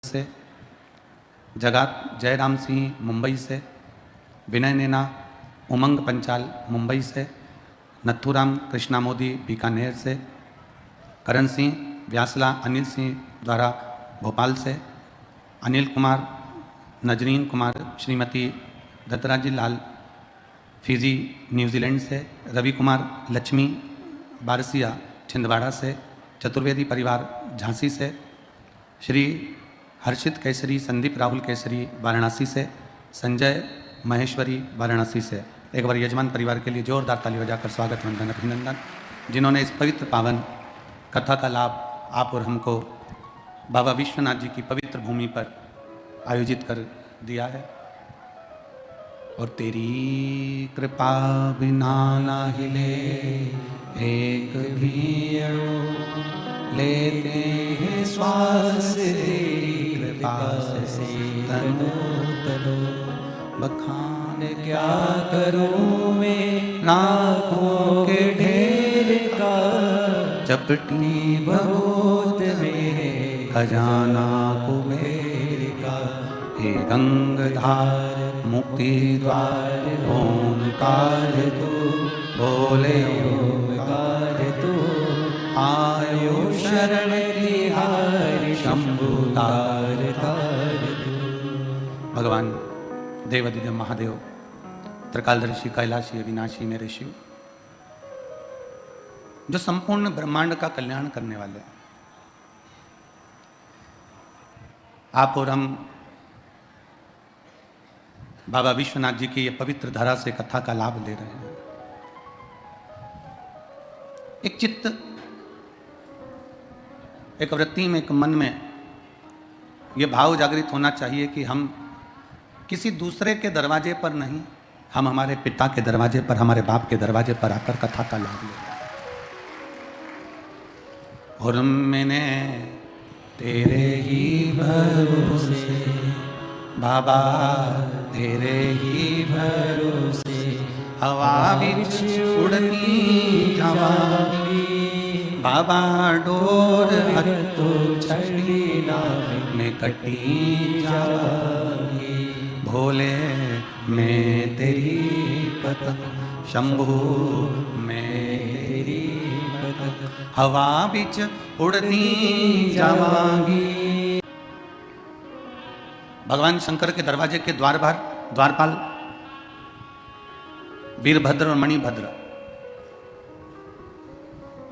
से, जगात जयराम सिंह मुंबई से, विनय नैना उमंग पंचाल मुंबई से, नथुराम कृष्णा मोदी बीकानेर से, करण सिंह व्यासला अनिल सिंह द्वारा भोपाल से, अनिल कुमार नजरीन कुमार श्रीमती दत्तराजी लाल फिजी न्यूजीलैंड से, रवि कुमार लक्ष्मी बारसिया छिंदवाड़ा से, चतुर्वेदी परिवार झांसी से, श्री हर्षित केसरी संदीप राहुल केसरी वाराणसी से, संजय महेश्वरी वाराणसी से। एक बार यजमान परिवार के लिए जोरदार ताली बजाकर स्वागत वंदन अभिनंदन, जिन्होंने इस पवित्र पावन कथा का लाभ आप और हमको बाबा विश्वनाथ जी की पवित्र भूमि पर आयोजित कर दिया है। और तेरी कृपा बिना ना हिले एक भी अणु, लेते हैं श्वास तेरी कृपा से तनु तनु। बखान क्या करूं मैं लाखों के ढेर का, चपटी बहुत मेरे खजाना कुबेर का। हे गंगाधार मुक्ति द्वार ओंकार तू, बोले ओंकार तू। आयो शरण तिहारी शंभु तार तार तू। भगवान देवादिदेव महादेव त्रिकालदर्शी कैलाशी अविनाशी मेरे शिव, जो संपूर्ण ब्रह्मांड का कल्याण करने वाले हैं, आप और हम बाबा विश्वनाथ जी की ये पवित्र धारा से कथा का लाभ ले रहे हैं। एक चित्त, एक वृत्ति में, एक मन में ये भाव जागृत होना चाहिए कि हम किसी दूसरे के दरवाजे पर नहीं, हम हमारे पिता के दरवाजे पर, हमारे बाप के दरवाजे पर आकर कथा का लाभ ले रहे हैं। और मैंने तेरे ही भरोसे बाबा, तेरे ही भरोसे हवा बिच उड़ती जावांगी। बाबा डोर हत्तो छड़ी नाम में कटी जावांगी। भोले मैं तेरी पतंग, शंभु मैं तेरी पतंग, हवा बिच उड़ती जावांगी। भगवान शंकर के दरवाजे के द्वारपाल वीरभद्र और मणिभद्र,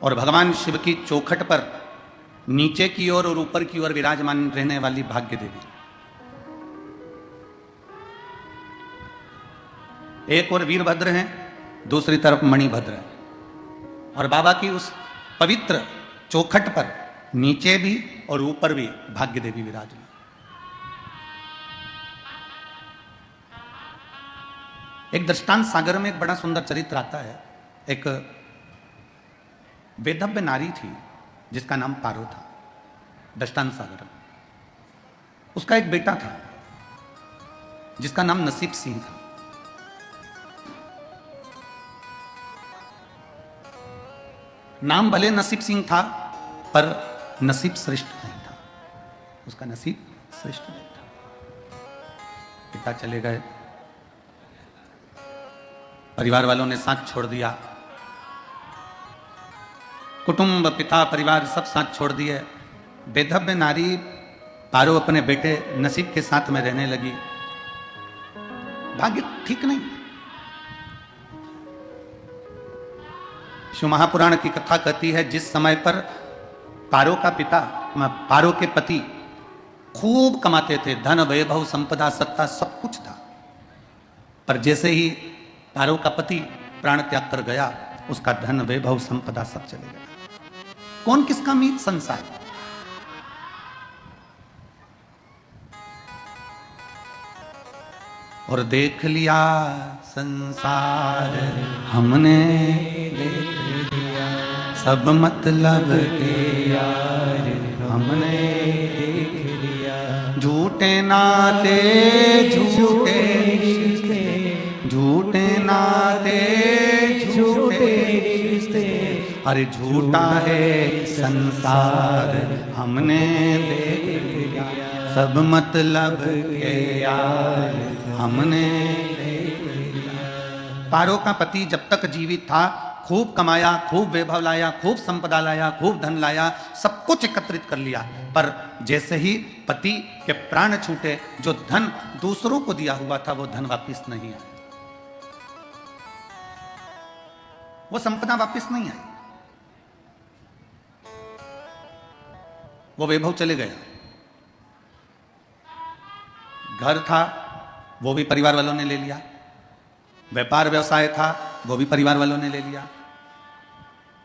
और भगवान शिव की चौखट पर नीचे की ओर और ऊपर की ओर विराजमान रहने वाली भाग्य देवी। एक और वीरभद्र हैं, दूसरी तरफ मणिभद्र हैं, और बाबा की उस पवित्र चौखट पर नीचे भी और ऊपर भी भाग्य देवी विराजमान। एक दृष्टांत सागर में एक बड़ा सुंदर चरित्र आता है। एक वेदव्य नारी थी जिसका नाम पारो था, दृष्टांत सागर में। उसका एक बेटा था जिसका नाम नसीब सिंह था। नाम भले नसीब सिंह था, पर नसीब श्रेष्ठ नहीं था, उसका नसीब श्रेष्ठ नहीं था। पिता चले गए, परिवार वालों ने साथ छोड़ दिया, कुटुंब पिता परिवार सब साथ छोड़ दिए। बेधव्य नारी पारो अपने बेटे नसीब के साथ में रहने लगी। भाग्य ठीक नहीं। शिव महापुराण की कथा कहती है, जिस समय पर पारो का पिता, पारो के पति खूब कमाते थे, धन वैभव संपदा सत्ता सब कुछ था, पर जैसे ही पारो का पति प्राण त्याग कर गया, उसका धन वैभव संपदा सब चले गया। कौन किसका मीत? संसार। और देख लिया संसार हमने, देख लिया सब मतलब के यार हमने, देख लिया झूठे नाते झूठे रिश्ते, झूठे नाते झूठे रिश्ते, अरे झूठा है संसार हमने देख लिया। सब मतलब के यार हमने। पारो का पति जब तक जीवित था खूब कमाया, खूब वैभव लाया, खूब संपदा लाया, खूब धन लाया, सब कुछ एकत्रित कर लिया। पर जैसे ही पति के प्राण छूटे, जो धन दूसरों को दिया हुआ था वो धन वापस नहीं आया, वो संपदा वापस नहीं आई, वो वैभव चले गया। घर था वो भी परिवार वालों ने ले लिया, व्यापार व्यवसाय था वो भी परिवार वालों ने ले लिया।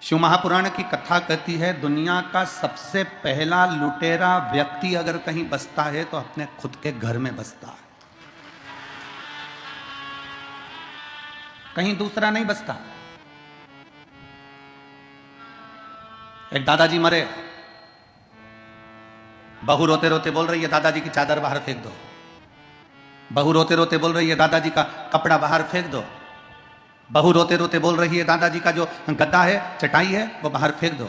शिव महापुराण की कथा कहती है दुनिया का सबसे पहला लुटेरा व्यक्ति अगर कहीं बसता है तो अपने खुद के घर में बसता है, कहीं दूसरा नहीं बसता। एक दादाजी मरे, बहू रोते रोते बोल रही है दादाजी की चादर बाहर फेंक दो, बहू रोते रोते बोल रही है दादाजी का कपड़ा बाहर फेंक दो, बहू रोते रोते बोल रही है दादाजी का जो गद्दा है, चटाई है, वो बाहर फेंक दो,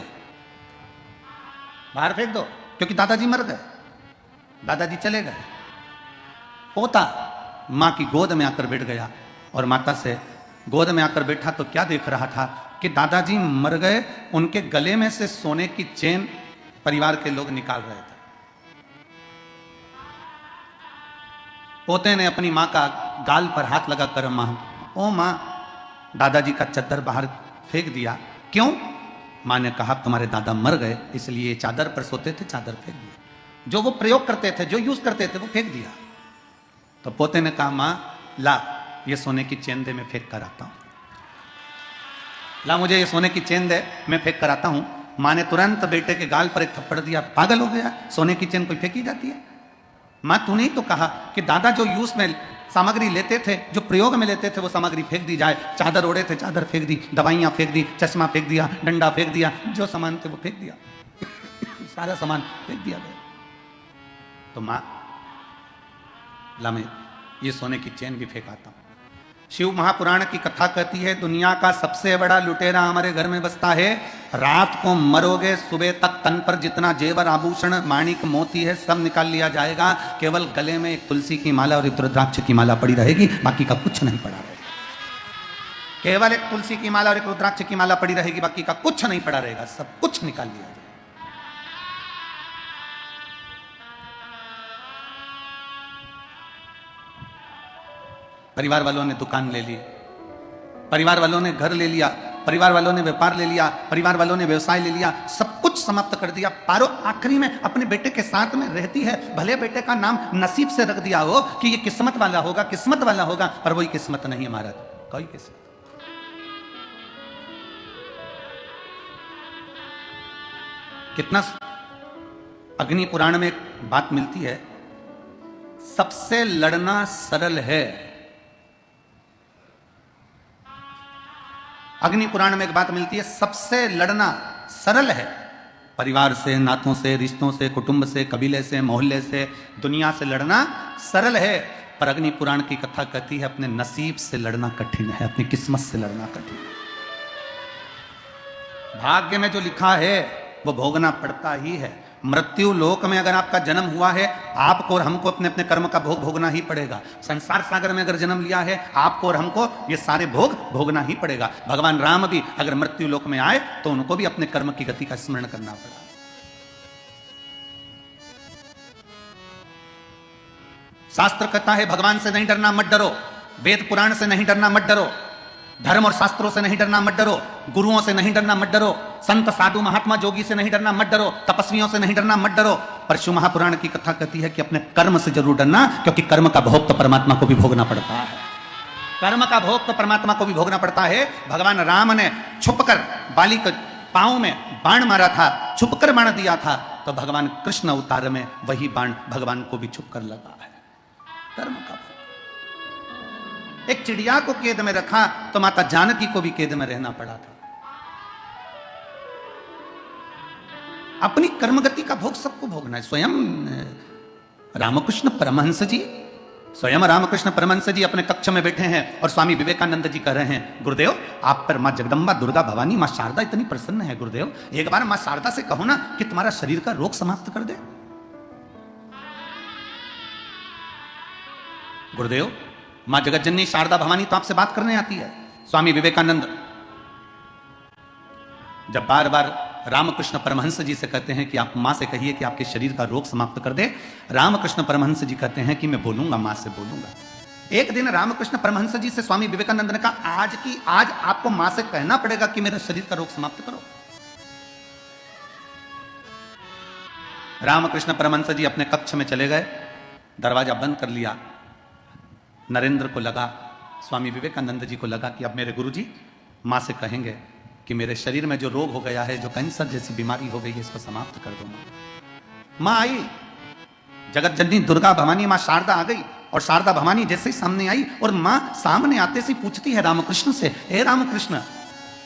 बाहर फेंक दो, क्योंकि दादाजी मर गए, दादाजी चले गए। पोता मां की गोद में आकर बैठ गया और माता से गोद में आकर बैठा तो क्या देख रहा था कि दादाजी मर गए, उनके गले में से सोने की चेन परिवार के लोग निकाल रहे थे। पोते ने अपनी मां का गाल पर हाथ लगाकर मां, ओ मां, दादाजी का चद्दर बाहर फेंक दिया। क्यों? मां ने कहा तुम्हारे दादा मर गए इसलिए चादर पर सोते थे, चादर फेंक दिया, जो वो प्रयोग करते थे, जो यूज करते थे वो फेंक दिया। तो पोते ने कहा मां ला ये सोने की चेन दे, मैं फेंक कर आता हूं, ला मुझे ये सोने की चेन दे, मैं फेंक कर आता हूं। मां ने तुरंत बेटे के गाल पर एक थप्पड़ दिया, पागल हो गया, सोने की चेन कोई फेंकी जाती है? मां तूने ही तो कहा कि दादा जो यूज में सामग्री लेते थे, जो प्रयोग में लेते थे, वो सामग्री फेंक दी जाए। चादर ओढ़े थे, चादर फेंक दी, दवाइयां फेंक दी, चश्मा फेंक दिया, डंडा फेंक दिया, जो सामान थे वो फेंक दिया, सारा सामान फेंक दिया गया। तो मां ला मैं ये सोने की चेन भी फेंक आता हूं। शिव महापुराण की कथा कहती है दुनिया का सबसे बड़ा लुटेरा हमारे घर में बसता है। रात को मरोगे, सुबह तक तन पर जितना जेवर आभूषण माणिक मोती है सब निकाल लिया जाएगा, केवल गले में एक तुलसी की माला और एक रुद्राक्ष की माला पड़ी रहेगी, बाकी का कुछ नहीं पड़ा रहेगा। केवल एक तुलसी की माला और एक रुद्राक्ष की माला पड़ी रहेगी, बाकी का कुछ नहीं पड़ा रहेगा, सब कुछ निकाल लिया जाएगा। परिवार वालों ने दुकान ले ली, परिवार वालों ने घर ले लिया, परिवार वालों ने व्यापार ले लिया, परिवार वालों ने व्यवसाय ले लिया, सब कुछ समाप्त कर दिया। पारो आखिरी में अपने बेटे के साथ में रहती है। भले बेटे का नाम नसीब से रख दिया हो कि ये किस्मत वाला होगा, किस्मत वाला होगा, पर वही किस्मत नहीं है महाराज, कोई किस्मत। कितना अग्नि पुराण में एक बात मिलती है, सबसे लड़ना सरल है। अग्नि पुराण में एक बात मिलती है, सबसे लड़ना सरल है। परिवार से, नातों से, रिश्तों से, कुटुंब से, कबीले से, मोहल्ले से, दुनिया से लड़ना सरल है, पर अग्नि पुराण की कथा कहती है अपने नसीब से लड़ना कठिन है, अपनी किस्मत से लड़ना कठिन है। भाग्य में जो लिखा है वो भोगना पड़ता ही है। मृत्यु लोक में अगर आपका जन्म हुआ है, आपको और हमको अपने अपने कर्म का भोग भोगना ही पड़ेगा। संसार सागर में अगर जन्म लिया है, आपको और हमको ये सारे भोग भोगना ही पड़ेगा। भगवान राम भी अगर मृत्यु लोक में आए तो उनको भी अपने कर्म की गति का स्मरण करना पड़ा। शास्त्र कहता है भगवान से नहीं डरना, मत डरो। वेद पुराण से नहीं डरना, मत डरो। धर्म और शास्त्रों से नहीं डरना, मत डरो। गुरुओं से नहीं डरना, मत डरो। संत साधु महात्मा जोगी से नहीं डरना, मत डरो। तपस्वियों से नहीं डरना, मत डरो। पर शिव महापुराण की कथा कहती है कि अपने कर्म से जरूर डरना, क्योंकि कर्म का भोग तो परमात्मा को भी भोगना पड़ता है। कर्म का भोग तो परमात्मा को भी भोगना पड़ता है। भगवान राम ने छुपकर बाली के पांव में बाण मारा था, छुपकर बाण दिया था, तो भगवान कृष्ण अवतार में वही बाण भगवान को भी छुपकर लगा है। कर्म का भोग। एक चिड़िया को कैद में रखा तो माता जानकी को भी कैद में रहना पड़ा था। अपनी कर्मगति का भोग सबको भोगना है। स्वयं रामकृष्ण परमहंस जी, स्वयं रामकृष्ण परमहंस जी अपने कक्ष में बैठे हैं और स्वामी विवेकानंद जी कह रहे हैं, गुरुदेव आप पर मां जगदम्बा, दुर्गा भवानी, मां शारदा इतनी प्रसन्न है गुरुदेव, एक बार मां शारदा से कहो ना कि तुम्हारा शरीर का रोग समाप्त कर दे। गुरुदेव, मां जगतजननी शारदा भवानी तो आपसे बात करने आती है। स्वामी विवेकानंद जब बार बार रामकृष्ण परमहंस जी से कहते हैं कि आप मां से कहिए कि आपके शरीर का रोग समाप्त कर दे, रामकृष्ण परमहंस जी कहते हैं कि मैं बोलूंगा, मां से बोलूंगा। एक दिन रामकृष्ण परमहंस जी से स्वामी विवेकानंद ने कहा, आज आपको मां से कहना पड़ेगा कि मेरे शरीर का रोग समाप्त करो। रामकृष्ण परमहंस जी अपने कक्ष में चले गए, दरवाजा बंद कर लिया। नरेंद्र को लगा, स्वामी विवेकानंद जी को लगा कि अब मेरे गुरुजी मां से कहेंगे कि मेरे शरीर में जो रोग हो गया है, जो कैंसर जैसी बीमारी हो गई है, इसको समाप्त कर दो। मां आई, जगत जननी दुर्गा भवानी मां शारदा आ गई, और शारदा भवानी जैसे ही सामने आई और मां सामने आते से पूछती है रामकृष्ण से, हे रामकृष्ण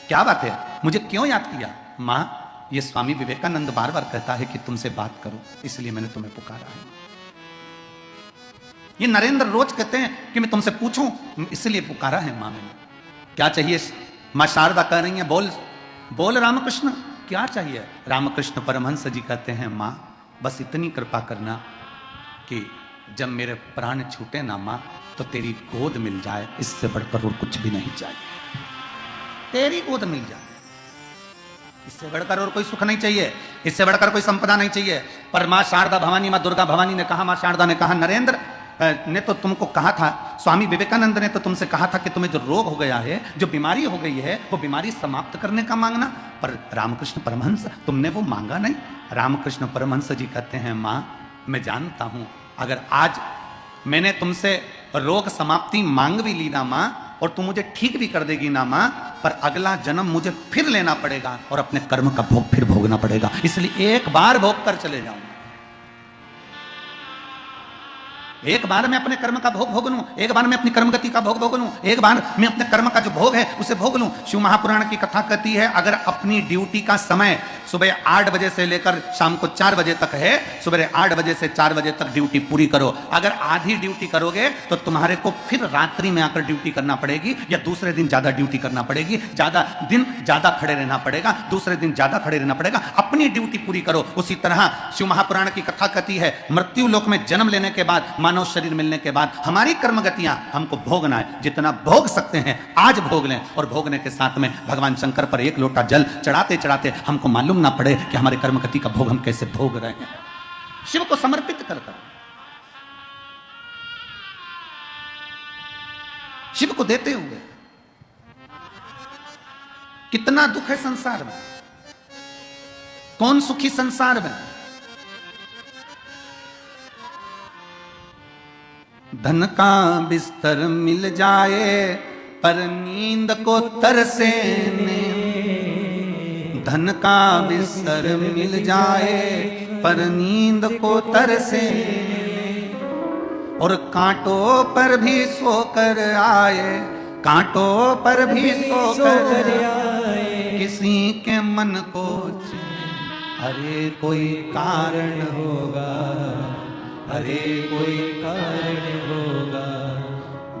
क्या बात है, मुझे क्यों याद किया? मां, ये स्वामी विवेकानंद बार बार कहता है कि तुमसे बात करो, इसलिए मैंने तुम्हें पुकारा है। ये नरेंद्र रोज कहते हैं कि मैं तुमसे पूछूं, इसलिए पुकारा है मां मैंने। क्या चाहिए? मां शारदा कह रही है, बोल बोल रामकृष्ण क्या चाहिए? रामकृष्ण परमहंस जी कहते हैं, मां बस इतनी कृपा करना कि जब मेरे प्राण छूटे ना मां, तो तेरी गोद मिल जाए, इससे बढ़कर और कुछ भी नहीं चाहिए। तेरी गोद मिल जाए, इससे बढ़कर और कोई सुख नहीं चाहिए, इससे बढ़कर कोई संपदा नहीं चाहिए। पर मां शारदा भवानी, मां दुर्गा भवानी ने कहा, मां शारदा ने कहा, नरेंद्र ने तो तुमको कहा था, स्वामी विवेकानंद ने तो तुमसे कहा था कि तुम्हें जो रोग हो गया है, जो बीमारी हो गई है, वो बीमारी समाप्त करने का मांगना। पर रामकृष्ण परमहंस, तुमने वो मांगा नहीं। रामकृष्ण परमहंस जी कहते हैं, मां मैं जानता हूं, अगर आज मैंने तुमसे रोग समाप्ति मांग भी ली ना मां, और तुम मुझे ठीक भी कर देगी ना मां, पर अगला जन्म मुझे फिर लेना पड़ेगा और अपने कर्म का भोग फिर भोगना पड़ेगा, इसलिए एक बार भोग कर चले जाऊंगा। एक बार मैं अपने कर्म का भोग भोग लूं, एक बार मैं अपनी कर्मगति का भोग भोग लूं, एक बार मैं अपने कर्म का जो भोग है उसे भोग लूं। शिव महापुराण की कथा कहती है, अगर अपनी ड्यूटी का समय सुबह 8 बजे से लेकर शाम को 4 बजे तक है, सुबह 8 बजे से 4 बजे तक ड्यूटी पूरी करो। अगर आधी ड्यूटी करोगे तो तुम्हारे को फिर रात्रि में आकर ड्यूटी करना पड़ेगी, या दूसरे दिन ज्यादा ड्यूटी करना पड़ेगी, ज्यादा दिन ज्यादा खड़े रहना पड़ेगा, दूसरे दिन ज्यादा खड़े रहना पड़ेगा। अपनी ड्यूटी पूरी करो। उसी तरह शिव महापुराण की कथा कहती है, मृत्यु लोक में जन्म लेने के बाद, मानव शरीर मिलने के बाद हमारी कर्मगतियां हमको भोगना है, जितना भोग सकते हैं आज भोग लें, और भोगने के साथ में भगवान शंकर पर एक लोटा जल चढ़ाते चढ़ाते हमको मालूम ना पड़े कि हमारे कर्मगति का भोग हम कैसे भोग रहे हैं। शिव को समर्पित कर कर, शिव को देते हुए। कितना दुख है संसार में, कौन सुखी संसार में? धन का बिस्तर मिल जाए पर नींद को तरसे नहीं, धन का बिस्तर मिल जाए पर नींद को तरसे, और कांटों पर भी सोकर आए, कांटों पर भी सोकर आए, किसी के मन को अरे कोई कारण होगा, अरे कोई कारण होगा।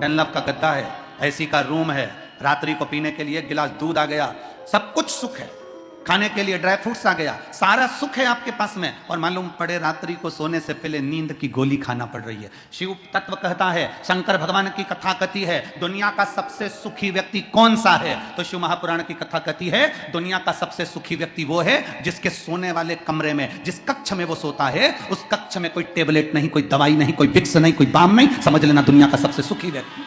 डनलप का गद्दा है, ऐसी का रूम है, रात्रि को पीने के लिए गिलास दूध आ गया, सब कुछ सुख है, खाने के लिए ड्राई फ्रूट्स आ गया, सारा सुख है आपके पास में, और मालूम पड़े रात्रि को सोने से पहले नींद की गोली खाना पड़ रही है। शिव तत्व कहता है, शंकर भगवान की कथा कहती है, दुनिया का सबसे सुखी व्यक्ति कौन सा है? तो शिव महापुराण की कथा कहती है, दुनिया का सबसे सुखी व्यक्ति वो है जिसके सोने वाले कमरे में, जिस कक्ष में वो सोता है, उस कक्ष में कोई टेबलेट नहीं, कोई दवाई नहीं, कोई विक्स नहीं, कोई बाम नहीं, समझ लेना दुनिया का सबसे सुखी व्यक्ति।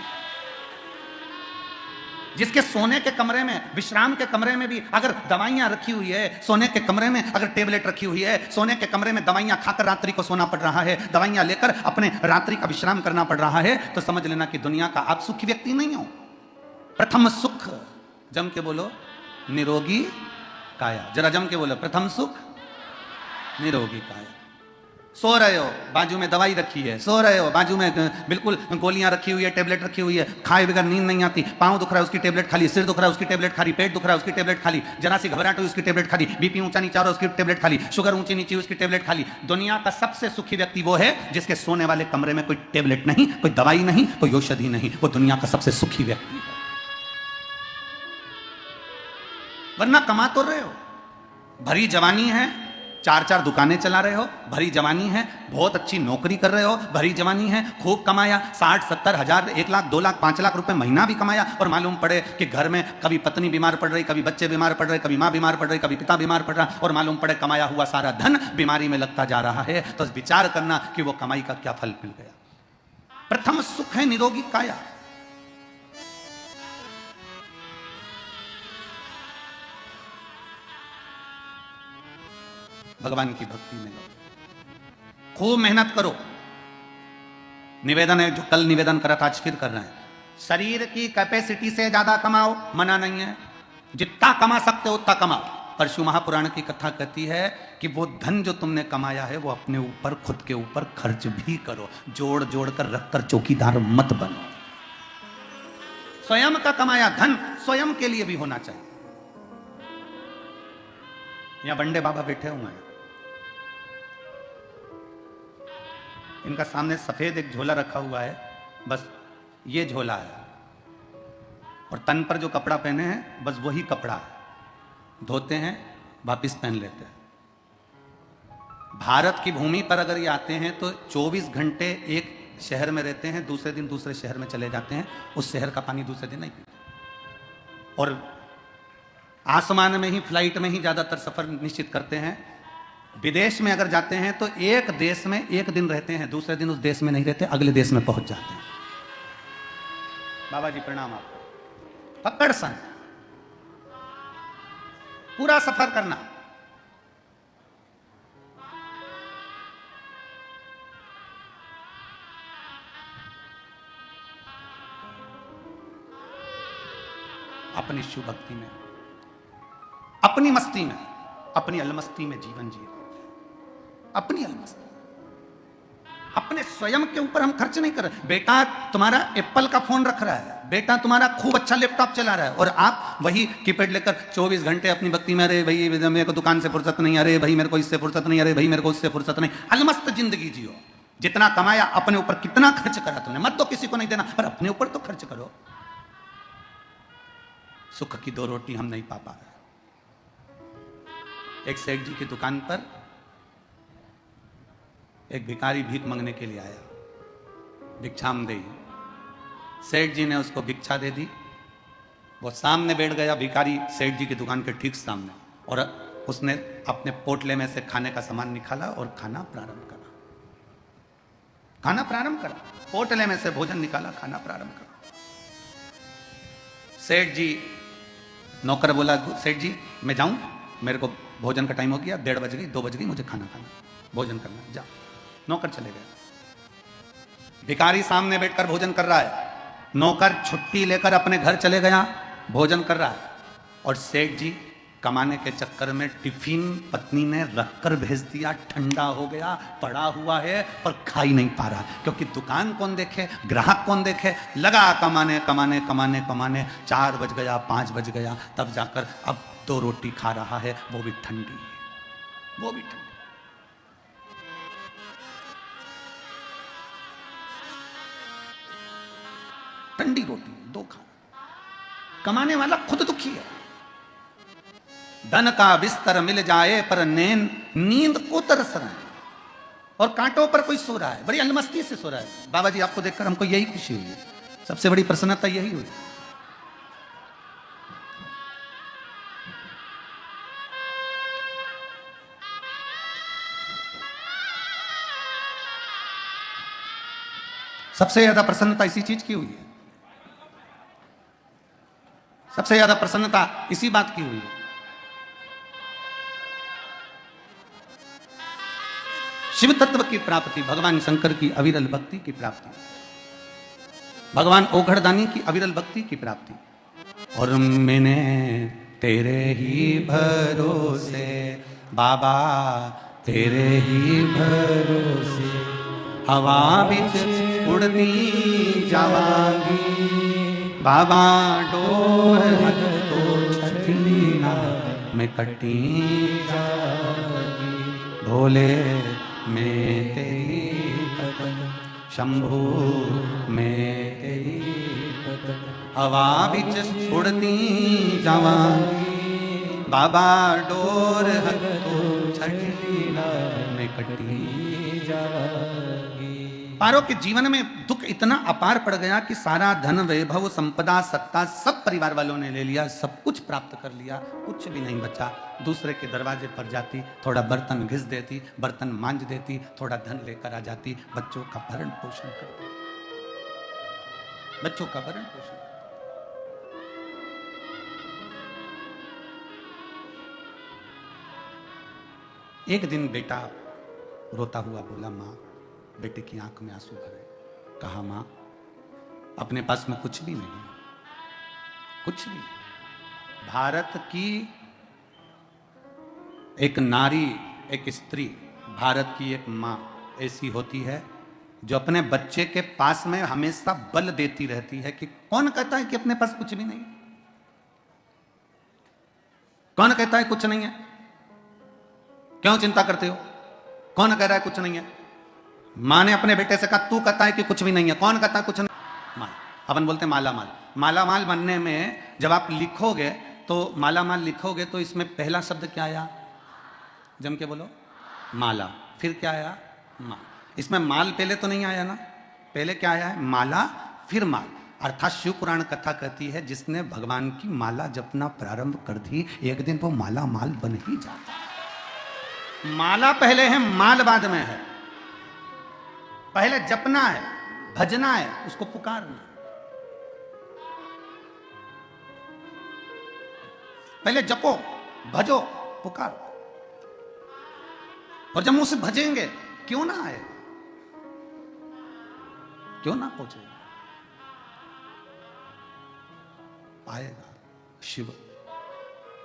जिसके सोने के कमरे में, विश्राम के कमरे में भी अगर दवाइयां रखी हुई है, सोने के कमरे में अगर टेबलेट रखी हुई है, सोने के कमरे में दवाइयां खाकर रात्रि को सोना पड़ रहा है, दवाइयां लेकर अपने रात्रि का विश्राम करना पड़ रहा है, तो समझ लेना कि दुनिया का आप सुखी व्यक्ति नहीं हो। प्रथम सुख, जम के बोलो, निरोगी काया। जरा जम के बोलो, प्रथम सुख निरोगी काया। सो रहे हो, बाजू में दवाई रखी है, सो रहे हो, बाजू में बिल्कुल गोलियां रखी हुई है, टेबलेट रखी हुई है, खाए बगैर नींद नहीं आती, पाँव दुख रहा है उसकी टेबलेट खाली, सिर दुख रहा है उसकी टेबलेट खाली, पेट दुख रहा है उसकी टेबलेट खाली, जरा सी घबराहट हुई उसकी टेबलेट खाली, बीपी ऊंचा नीचा हो रहा है उसकी टेबलेट खाली, शुगर ऊंची नीची उसकी टेबलेट खाली। दुनिया का सबसे सुखी व्यक्ति वो है जिसके सोने वाले कमरे में कोई टेबलेट नहीं, कोई दवाई नहीं, कोई औषधि नहीं, वो दुनिया का सबसे सुखी व्यक्ति है। वरना कमा तो रहे हो, भरी जवानी है, 4 दुकानें चला रहे हो, भरी जवानी है, बहुत अच्छी नौकरी कर रहे हो, भरी जवानी है, खूब कमाया, 60-70 हजार, 1 लाख 2 लाख 5 लाख रुपए महीना भी कमाया, और मालूम पड़े कि घर में कभी पत्नी बीमार पड़ रही, कभी बच्चे बीमार पड़ रहे, कभी माँ बीमार पड़ रही, कभी पिता बीमार पड़ रहा, और मालूम पड़े कमाया हुआ सारा धन बीमारी में लगता जा रहा है, तो विचार करना कि वो कमाई का क्या फल मिल गया। प्रथम सुख है निरोगी काया। भगवान की भक्ति में लो, खूब मेहनत करो। निवेदन है, जो कल निवेदन करा था आज फिर कर रहे हैं, शरीर की कैपेसिटी से ज्यादा कमाओ, मना नहीं है, जितना कमा सकते हो उतना कमाओ। परशु महापुराण की कथा कहती है कि वो धन जो तुमने कमाया है वो अपने ऊपर, खुद के ऊपर खर्च भी करो, जोड़ जोड़ कर रखकर चौकीदार मत बनो। स्वयं का कमाया धन स्वयं के लिए भी होना चाहिए। यहां बंडे बाबा बैठे हुए हैं, इनका सामने सफेद एक झोला रखा हुआ है, बस ये झोला है, और तन पर जो कपड़ा पहने हैं बस वही कपड़ा है, धोते हैं वापिस पहन लेते हैं। भारत की भूमि पर अगर ये आते हैं तो 24 घंटे एक शहर में रहते हैं, दूसरे दिन दूसरे शहर में चले जाते हैं, उस शहर का पानी दूसरे दिन नहीं पीते, और आसमान में ही, फ्लाइट में ही ज्यादातर सफर निश्चित करते हैं। विदेश में अगर जाते हैं तो एक देश में एक दिन रहते हैं, दूसरे दिन उस देश में नहीं रहते, अगले देश में पहुंच जाते हैं। बाबा जी प्रणाम आपको। पकड़ सन पूरा सफर करना, अपनी शिव भक्ति में, अपनी मस्ती में, अपनी अलमस्ती में जीवन जिए, अपनी अलमस्ती। अपने स्वयं के ऊपर हम खर्च नहीं कर रहे। बेटा तुम्हारा एप्पल का फोन रख रहा है, बेटा तुम्हारा खूब अच्छा लैपटॉप चला रहा है, और आप वही कीपैड लेकर 24 घंटे अपनी भक्ति में, अरे भाई मेरे को दुकान से फुर्सत नहीं, अरे भाई मेरे को इससे फुर्सत नहीं, अरे भाई मेरे को उससे फुर्सत नहीं। अलमस्त जिंदगी जियो। जितना कमाया अपने ऊपर कितना खर्च करा तुमने, मत तो किसी को नहीं देना, पर अपने ऊपर तो खर्च करो। सुख की 2 रोटी हम नहीं पा रहे। एक सेठ जी की दुकान पर एक भिखारी भीख मांगने के लिए आया, भिक्षाम दे। सेठ जी ने उसको भिक्षा दे दी, वो सामने बैठ गया भिखारी सेठ जी की दुकान के ठीक सामने, और उसने अपने पोटले में से खाने का सामान निकाला और खाना प्रारंभ करा। खाना प्रारंभ करा, पोटले में से भोजन निकाला, खाना प्रारंभ करा। सेठ जी, नौकर बोला, सेठ जी मैं जाऊं, मेरे को भोजन का टाइम हो गया, 1:30 बज गई, 2 बज गई, मुझे खाना खाना, भोजन करना, जा। नौकर चले गए। भिखारी सामने बैठकर भोजन कर रहा है, नौकर छुट्टी लेकर अपने घर चले गया, भोजन कर रहा है, और सेठ जी कमाने के चक्कर में टिफिन पत्नी ने रखकर भेज दिया, ठंडा हो गया, पड़ा हुआ है, पर खा ही नहीं पा रहा, क्योंकि दुकान कौन देखे, ग्राहक कौन देखे, लगा कमाने कमाने कमाने कमाने, 4 बज गया, 5 बज गया, तब जाकर अब 2 रोटी खा रहा है, वो भी ठंडी, वो भी ठंडी। ठंडी रोटी 2 खा, कमाने वाला खुद दुखी है। धन का बिस्तर मिल जाए पर नींद को तरस रहे हैं, और कांटों पर कोई सो रहा है, बड़ी अलमस्ती से सो रहा है। बाबा जी आपको देखकर हमको यही खुशी हुई, सबसे बड़ी प्रसन्नता यही हुई। सबसे ज्यादा प्रसन्नता इसी चीज की हुई है, सबसे ज्यादा प्रसन्नता इसी बात की हुई है। शिव तत्व की प्राप्ति, भगवान शंकर की अविरल भक्ति की प्राप्ति, भगवान ओघड़दानी की अविरल भक्ति की प्राप्ति। और मैंने तेरे ही भरोसे बाबा, तेरे ही भरोसे हवा बिच उड़नी जावांगी, बाबा डोर तो छठी ना मैं कटी जावांगी, भोले मैं तेरी पतन, शंभू मैं तेरी पतन, हवा बिच उड़ती जावांगी, बाबा डोर तो छठी कटी जाएगी। पारो के जीवन में दुख इतना अपार पड़ गया कि सारा धन वैभव संपदा सत्ता सब परिवार वालों ने ले लिया, सब कुछ प्राप्त कर लिया, कुछ भी नहीं बचा। दूसरे के दरवाजे पर जाती, थोड़ा बर्तन घिस देती, बर्तन मांज देती, थोड़ा धन लेकर आ जाती, बच्चों का भरण पोषण कर देती, बच्चों का भरण पोषण। एक दिन बेटा रोता हुआ बोला, माँ, बेटे की आंख में आंसू भरे। कहा, माँ, अपने पास में कुछ भी नहीं, कुछ भी नहीं। भारत की एक नारी, एक स्त्री, भारत की एक माँ ऐसी होती है जो अपने बच्चे के पास में हमेशा बल देती रहती है कि कौन कहता है कि अपने पास कुछ भी नहीं, कौन कहता है कुछ नहीं है, क्यों चिंता करते हो, कौन कह रहा है कुछ नहीं है। मां ने अपने बेटे से कहा, तू कहता है कि कुछ भी नहीं है, कौन कहता है कुछ नहीं। माल, अपन बोलते हैं माला माल। माला माल बनने में जब आप लिखोगे तो माला माल लिखोगे तो इसमें पहला शब्द क्या आया, जम के बोलो, माला। फिर क्या आया, माल। इसमें माल पहले तो नहीं आया ना, पहले क्या आया है, माला फिर माल। अर्थात शिव पुराण कथा कहती है जिसने भगवान की माला जपना प्रारंभ कर दी, एक दिन वो माला माल बन ही जाता है। माला पहले है, माल बाद में है। पहले जपना है, भजना है, उसको पुकारना। पहले जपो, भजो, पुकारो। और जब मुझसे भजेंगे, क्यों ना आए, क्यों ना पहुंचे, आएगा शिव।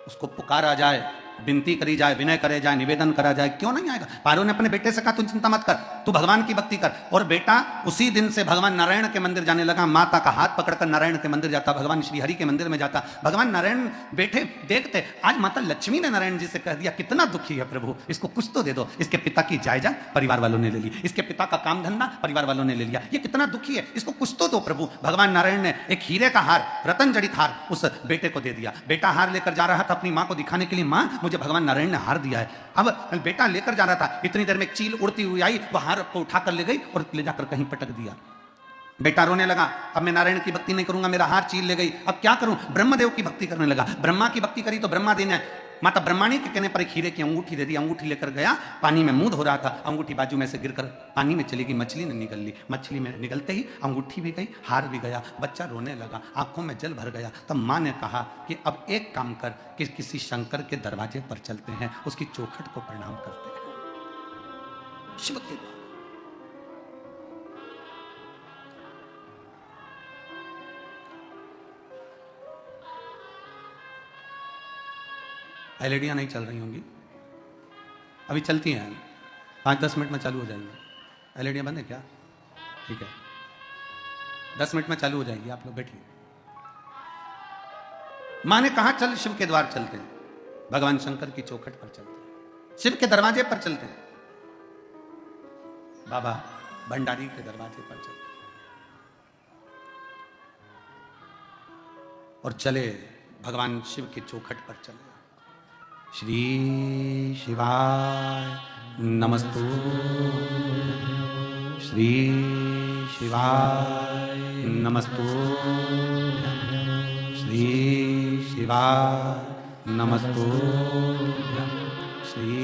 उसको पुकारा जाए, विनती करी जाए, विनय करे जाए, निवेदन करा जाए, क्यों नहीं आएगा। पारो ने अपने बेटे से कहा, तू चिंता मत कर, तू भगवान की भक्ति कर। और बेटा उसी दिन से भगवान नारायण के मंदिर जाने लगा। माता का हाथ पकड़कर नारायण के मंदिर जाता, भगवान श्री हरि के मंदिर में जाता। भगवान नारायण बैठे देखते, आज माता लक्ष्मी ने नारायण जी से कह दिया, कितना दुखी है प्रभु, इसको कुछ तो दे दो। इसके पिता की जायदाद परिवार वालों ने ले ली, इसके पिता का काम धंधा परिवार वालों ने ले लिया, ये कितना दुखी है, इसको कुछ तो दो प्रभु। भगवान नारायण ने एक हीरे का हार, रतन जड़ित हार उस बेटे को दे दिया। बेटा हार लेकर जा रहा था अपनी मां को दिखाने के लिए, मां मुझे भगवान नारायण ने हार दिया है। अब बेटा लेकर जा रहा था, इतनी देर में एक चील उड़ती हुई आई, वह हार को उठाकर ले गई और ले जाकर कहीं पटक दिया। बेटा रोने लगा, अब मैं नारायण की भक्ति नहीं करूंगा, मेरा हार चील ले गई, अब क्या करूं। ब्रह्मदेव की भक्ति करने लगा। ब्रह्मा की भक्ति करी तो ब्रह्मा देना, माता ब्रह्माणी के कहने पर एक हीरे की अंगूठी दे दी। अंगूठी लेकर गया, पानी में मुंह धो रहा था, अंगूठी बाजू में से गिरकर पानी में चली गई, मछली ने निगल ली। मछली में निगलते ही अंगूठी भी गई, हार भी गया। बच्चा रोने लगा, आंखों में जल भर गया। तब माँ ने कहा कि अब एक काम कर, कि किसी शंकर के दरवाजे पर चलते हैं, उसकी चौखट को प्रणाम करते हैं। शिव के द्वारा एलईडियाँ नहीं चल रही होंगी, अभी चलती हैं, 5-10 मिनट में चालू हो जाएगी। एलईडियाँ बंद है क्या, ठीक है, 10 मिनट में चालू हो जाएगी, आप लोग बैठिए। माँ ने कहा, चल शिव के द्वार चलते हैं, भगवान शंकर की चौखट पर चलते हैं, शिव के दरवाजे पर चलते हैं, बाबा भंडारी के दरवाजे पर चलते हैं। और चले भगवान शिव की चौखट पर चले। श्री शिवाय नमस्तु, श्री शिवाय नमस्तु, श्री शिवाय नमस्तु, श्री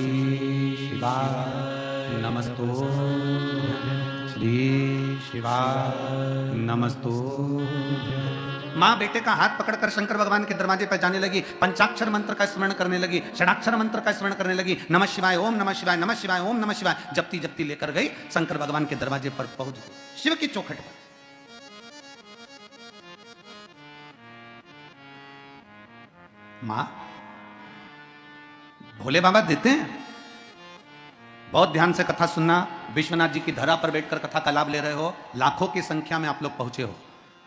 शिवाय नमस्तु, श्री शिवाय नमस्तु। माँ बेटे का हाथ पकड़कर शंकर भगवान के दरवाजे पर जाने लगी, पंचाक्षर मंत्र का स्मरण करने लगी, षडाक्षर मंत्र का स्मरण करने लगी। नमः शिवाय, ओम नमः शिवाय, नमः शिवाय, ओम नमः शिवाय जपती जपती लेकर गई, शंकर भगवान के दरवाजे पर पहुंच गई, शिव की चौखट पर। माँ, भोले बाबा देते हैं। बहुत ध्यान से कथा सुनना, विश्वनाथ जी की धरा पर बैठकर कथा का लाभ ले रहे हो, लाखों की संख्या में आप लोग पहुंचे हो।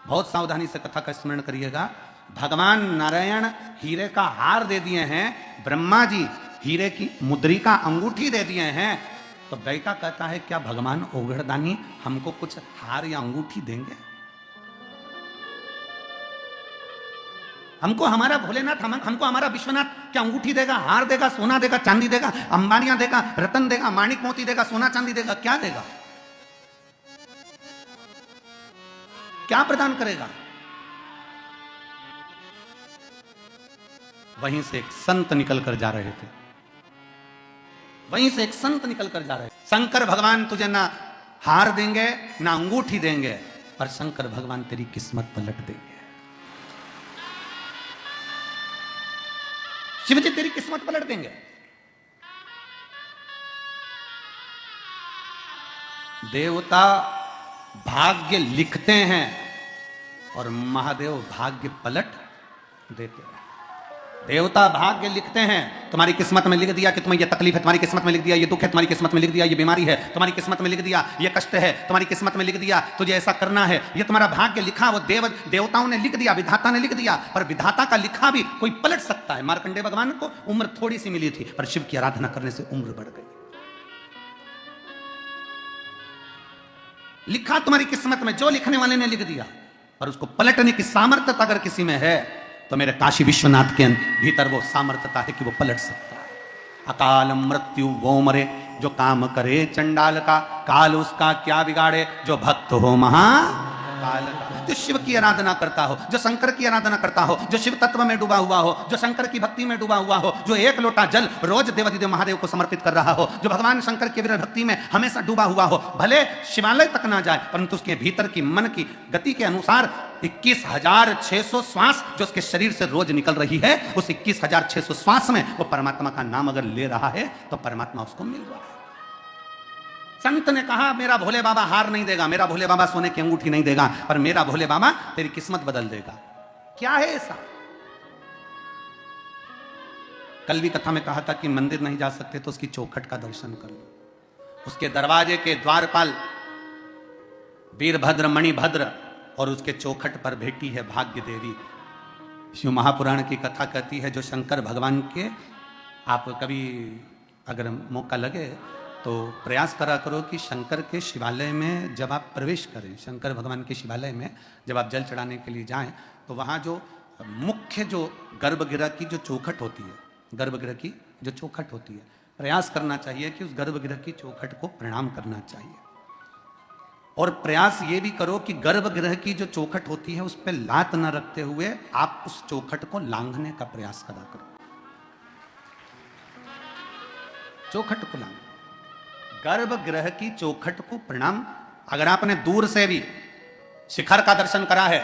बहुत सावधानी से कथा का स्मरण करिएगा। भगवान नारायण हीरे का हार दे दिए हैं, ब्रह्मा जी हीरे की मुद्रिका अंगूठी दे दिए हैं। तो बेटा कहता है, क्या भगवान ओघड़दानी हमको कुछ हार या अंगूठी देंगे? हमको हमारा भोलेनाथ, हमको हमारा विश्वनाथ क्या अंगूठी देगा, हार देगा, सोना देगा, चांदी देगा, अंबानियां देगा, रतन देगा, माणिक मोती देगा, सोना चांदी देगा, क्या देगा? क्या प्रदान करेगा? वहीं से एक संत निकल कर जा रहे थे, वहीं से एक संत निकल कर जा रहे थे। शंकर भगवान तुझे ना हार देंगे ना अंगूठी देंगे, पर शंकर भगवान तेरी किस्मत पलट देंगे। शिव जी तेरी किस्मत पलट देंगे। देवता भाग्य लिखते हैं और महादेव भाग्य पलट देते हैं। देवता भाग्य लिखते हैं, तुम्हारी किस्मत में लिख दिया कि तुम्हें यह तकलीफ है, तुम्हारी किस्मत में लिख दिया ये दुख है, तुम्हारी किस्मत में लिख दिया ये बीमारी है, तुम्हारी किस्मत में लिख दिया ये कष्ट है, तुम्हारी किस्मत में लिख दिया तुझे ऐसा करना है। ये तुम्हारा भाग्य लिखा, वो देवताओं ने लिख दिया, विधाता ने लिख दिया, पर विधाता का लिखा भी कोई पलट सकता है। मार्कंडेय भगवान को उम्र थोड़ी सी मिली थी, पर शिव की आराधना करने से उम्र बढ़ गई। लिखा तुम्हारी किस्मत में, जो लिखने वाले ने लिख दिया, पर उसको पलटने की सामर्थ्यता अगर किसी में है तो मेरे काशी विश्वनाथ के भीतर वो सामर्थ्यता है कि वो पलट सकता है। अकाल मृत्यु वो मरे जो काम करे चंडाल का, काल उसका क्या बिगाड़े जो भक्त हो महाकाल का। जो शिव की आराधना करता हो, जो शंकर की आराधना करता हो, जो शिव तत्व में डूबा हुआ हो, जो शंकर की भक्ति में डूबा हुआ हो, जो एक लोटा जल रोज देवाधिदेव महादेव को समर्पित कर रहा हो, जो भगवान शंकर की विरह भक्ति में हमेशा डूबा हुआ हो, भले शिवालय तक ना जाए परंतु उसके भीतर की मन की गति के अनुसार 21,600 श्वास जो उसके शरीर से रोज निकल रही है, उस 21,600 श्वास में वो परमात्मा का नाम अगर ले रहा है तो परमात्मा उसको मिल रहा है। संत ने कहा मेरा भोले बाबा हार नहीं देगा, मेरा भोले बाबा सोने की अंगूठी नहीं देगा, पर मेरा भोले बाबा तेरी किस्मत बदल देगा। क्या है ऐसा? कल भी कथा में कहा था कि मंदिर नहीं जा सकते तो उसकी चौखट का दर्शन कर लो। उसके दरवाजे के द्वारपाल वीरभद्र मणिभद्र और उसके चौखट पर बैठी है भाग्य देवी। शिव महापुराण की कथा कहती है जो शंकर भगवान के, आप कभी अगर मौका लगे तो प्रयास करा करो कि शंकर के शिवालय में जब आप प्रवेश करें, शंकर भगवान के शिवालय में जब आप जल चढ़ाने के लिए जाएं तो वहाँ जो मुख्य जो गर्भगृह की जो चौखट होती है, गर्भगृह की जो चौखट होती है, प्रयास करना चाहिए कि उस गर्भगृह की चौखट को प्रणाम करना चाहिए। और प्रयास ये भी करो कि गर्भगृह की जो चौखट होती है उस पर लात न रखते हुए आप उस चौखट को लांघने का प्रयास करा करो। चौखट को लांघो, गर्भगृह की चौखट को प्रणाम। अगर आपने दूर से भी शिखर का दर्शन करा है,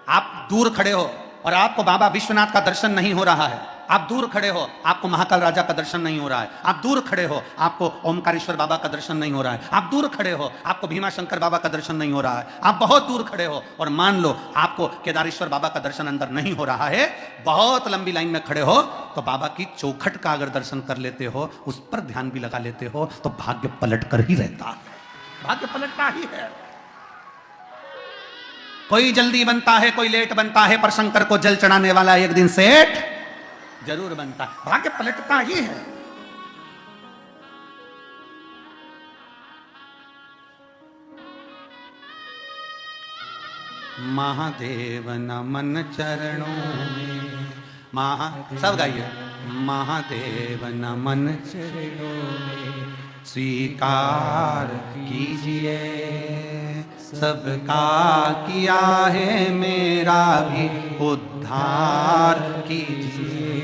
आप दूर खड़े हो और आपको बाबा विश्वनाथ का दर्शन नहीं हो रहा है, आप दूर खड़े हो आपको महाकाल राजा का दर्शन नहीं हो रहा है, आप दूर खड़े हो आपको ओमकारेश्वर बाबा का दर्शन नहीं हो रहा है, आप दूर खड़े हो आपको भीमाशंकर बाबा का दर्शन नहीं हो रहा है, आप बहुत दूर खड़े हो और मान लो आपको केदारेश्वर बाबा का दर्शन अंदर नहीं हो रहा है, बहुत लंबी लाइन में खड़े हो तो बाबा की चौखट का अगर दर्शन कर लेते हो, उस पर ध्यान भी लगा लेते हो तो भाग्य पलट कर ही रहता है। भाग्य पलटता ही है। कोई जल्दी बनता है, कोई लेट बनता है, पर शंकर को जल चढ़ाने वाला एक दिन सेठ जरूर बनता है। भाग्य पलटता ही है। महादेव नमन चरणों में, सब गाइए। महादेव नमन चरणों में स्वीकार कीजिए, सबका किया है मेरा भी उद्धार कीजिए,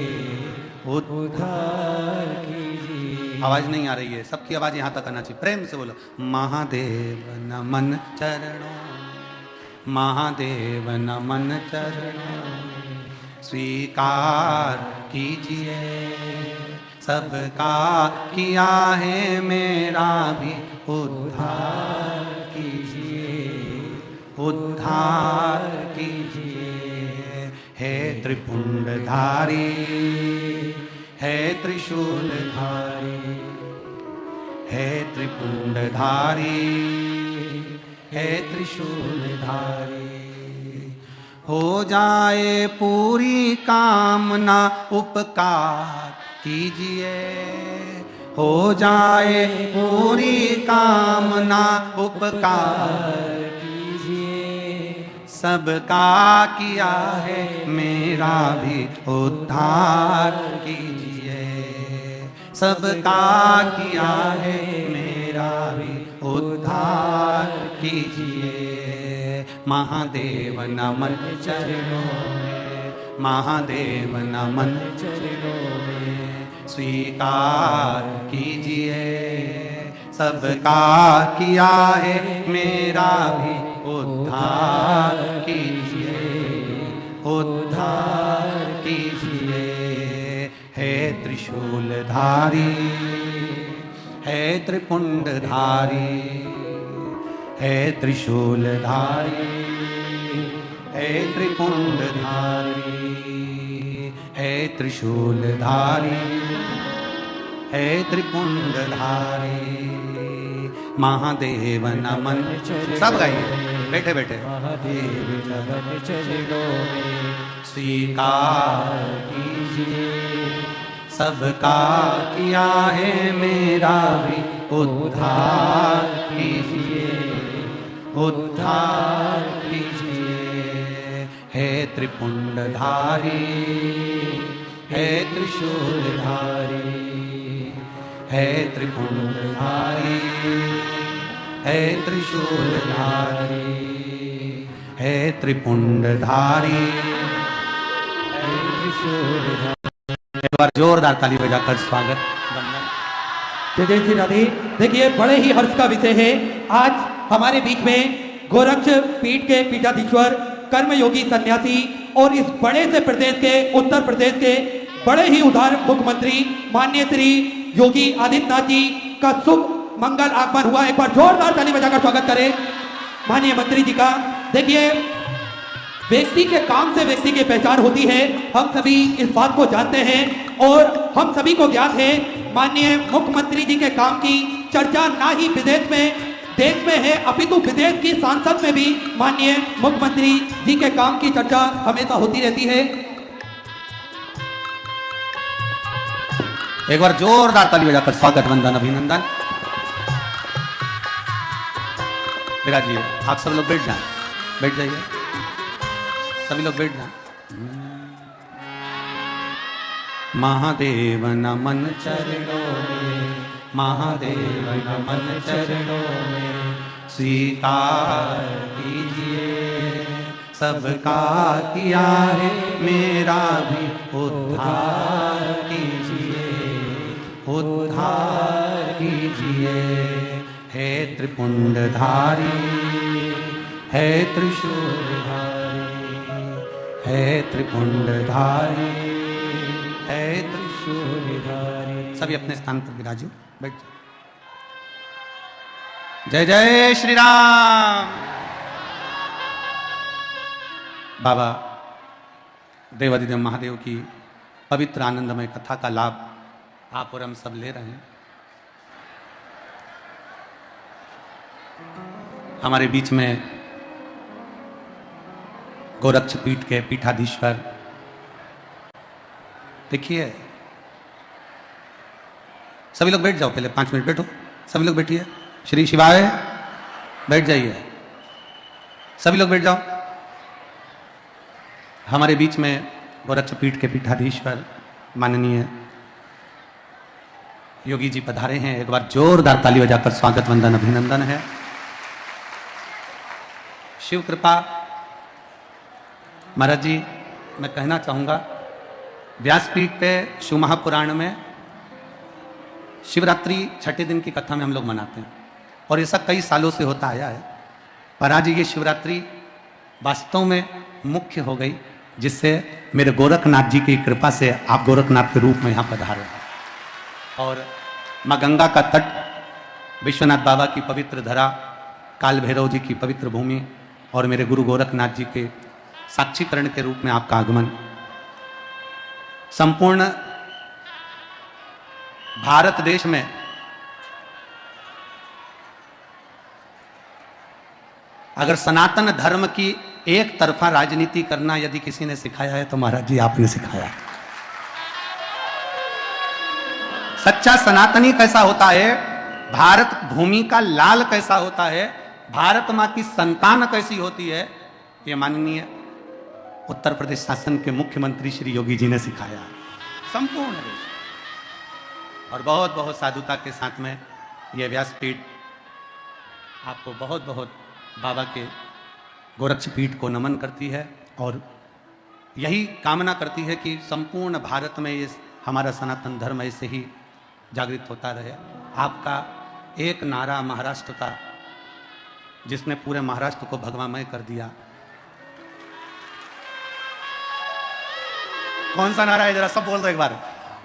उद्धार कीजिए। आवाज नहीं आ रही है, सबकी आवाज यहां तक आना चाहिए, प्रेम से बोलो। महादेव नमन चरणों, महादेव नमन चरणों स्वीकार कीजिए, सबका किया है मेरा भी उद्धार कीजिए, उद्धार कीजिए। हे त्रिपुंडधारी, हे त्रिशूलधारी, हे त्रिपुंडधारी, हे त्रिशूलधारी। हो जाए पूरी कामना उपकार कीजिए, हो जाए पूरी कामना उपकार कीजिए, सबका किया है मेरा भी उद्धार कीजिए, सबका किया है मेरा भी उद्धार कीजिए। महादेव नमन चरणों में, महादेव नमन चरणों में, स्वीकार कीजिए, सबका किया है मेरा भी उद्धार कीजिए, उद्धार कीजिए। है त्रिशूलधारी, है त्रिपुंडधारी, है त्रिशूलधारी, है त्रिपुंडधारी, है त्रिशूलधारी, है त्रिपुंडधारी। महादेव नमन, सब गाइए बैठे बैठे। महादेव नमन चरणों में, स्वीकार कीजिए, सबका किया है मेरा भी उद्धार कीजिए, उद्धार कीजिए। है त्रिपुंडधारी, है त्रिशूलधारी, है त्रिपुंडधारी, है त्रिशूलधारी, है त्रिपुंडधारी, है त्रिशूलधारी। एक बार जोरदार ताली बजाकर स्वागत वंदन। जय जय श्री राधे। देखिए, बड़े ही हर्ष का विषय है, आज हमारे बीच में गोरक्ष पीठ के पीठाधीश्वर कर्मयोगी सन्यासी और इस बड़े से प्रदेश के, उत्तर प्रदेश के बड़े ही उदार मुख्यमंत्री माननीय श्री योगी आदित्यनाथ जी का शुभ मंगल आगमन हुआ। एक बार जोरदार ताली बजाकर स्वागत करें माननीय मंत्री जी का। देखिए, व्यक्ति के काम से व्यक्ति की पहचान होती है, हम सभी इस बात को जानते हैं और हम सभी को ज्ञात है माननीय मुख्यमंत्री जी के काम की चर्चा ना ही विदेश में, देश में है, अपितु विदेश की सांसद में भी माननीय मुख्यमंत्री जी के काम की चर्चा हमेशा होती रहती है। एक बार जोरदार ताली बजाकर स्वागत वंदन अभिनंदन। विराजिए, आप सब लोग बैठ जाएं, बैठ जाइए, सभी लोग बैठ जाएं। महादेव नमन चरणों में, महादेव नमन चरणों में, स्वीकार कीजिए, सबका किया है मेरा भी उद्धार कीजिए, उद्धार कीजिए। है त्रिपुंडधारी, है त्रिशूलधारी, है त्रिपुंडधारी, है त्रिशूलधारी। सभी अपने स्थान पर विराजिए, बैठ जाओ। जय जय श्री राम। बाबा देवादिदेव महादेव की पवित्र आनंदमय कथा का लाभ आप और हम सब ले रहे हैं। हमारे बीच में गोरक्ष पीठ के पीठाधीश्वर, देखिए सभी लोग बैठ जाओ, पहले 5 मिनट बैठो, सभी लोग बैठिए। श्री शिवाय, बैठ जाइए, सभी लोग बैठ जाओ। हमारे बीच में गोरक्ष पीठ के पीठाधीश्वर माननीय योगी जी पधारे हैं। एक बार जोरदार ताली बजाकर स्वागत वंदन अभिनंदन है। शिव कृपा महाराज जी, मैं कहना चाहूँगा, व्यासपीठ पे शिव महापुराण में शिवरात्रि छठे दिन की कथा में हम लोग मनाते हैं और ऐसा कई सालों से होता आया है, पर आज ये शिवरात्रि वास्तव में मुख्य हो गई, जिससे मेरे गोरखनाथ जी की कृपा से आप गोरखनाथ के रूप में यहाँ पधारे हैं। और माँ गंगा का तट, विश्वनाथ बाबा की पवित्र धरा, काल भैरव जी की पवित्र भूमि और मेरे गुरु गोरखनाथ जी के साक्षीकरण के रूप में आपका आगमन संपूर्ण भारत देश में अगर सनातन धर्म की एक तरफा राजनीति करना यदि किसी ने सिखाया है तो महाराज जी आपने सिखाया। सच्चा सनातनी कैसा होता है, भारत भूमि का लाल कैसा होता है, भारत मां की संतान कैसी होती है, ये माननीय उत्तर प्रदेश शासन के मुख्यमंत्री श्री योगी जी ने सिखाया संपूर्ण देश। और बहुत बहुत साधुता के साथ में ये व्यासपीठ आपको बहुत बहुत बाबा के गोरक्षपीठ को नमन करती है और यही कामना करती है कि संपूर्ण भारत में ये हमारा सनातन धर्म ऐसे ही जागृत होता रहे। आपका एक नारा महाराष्ट्र का जिसने पूरे महाराष्ट्र को भगवामय कर दिया, कौन सा नारा है जरा सब बोल दो एक बार।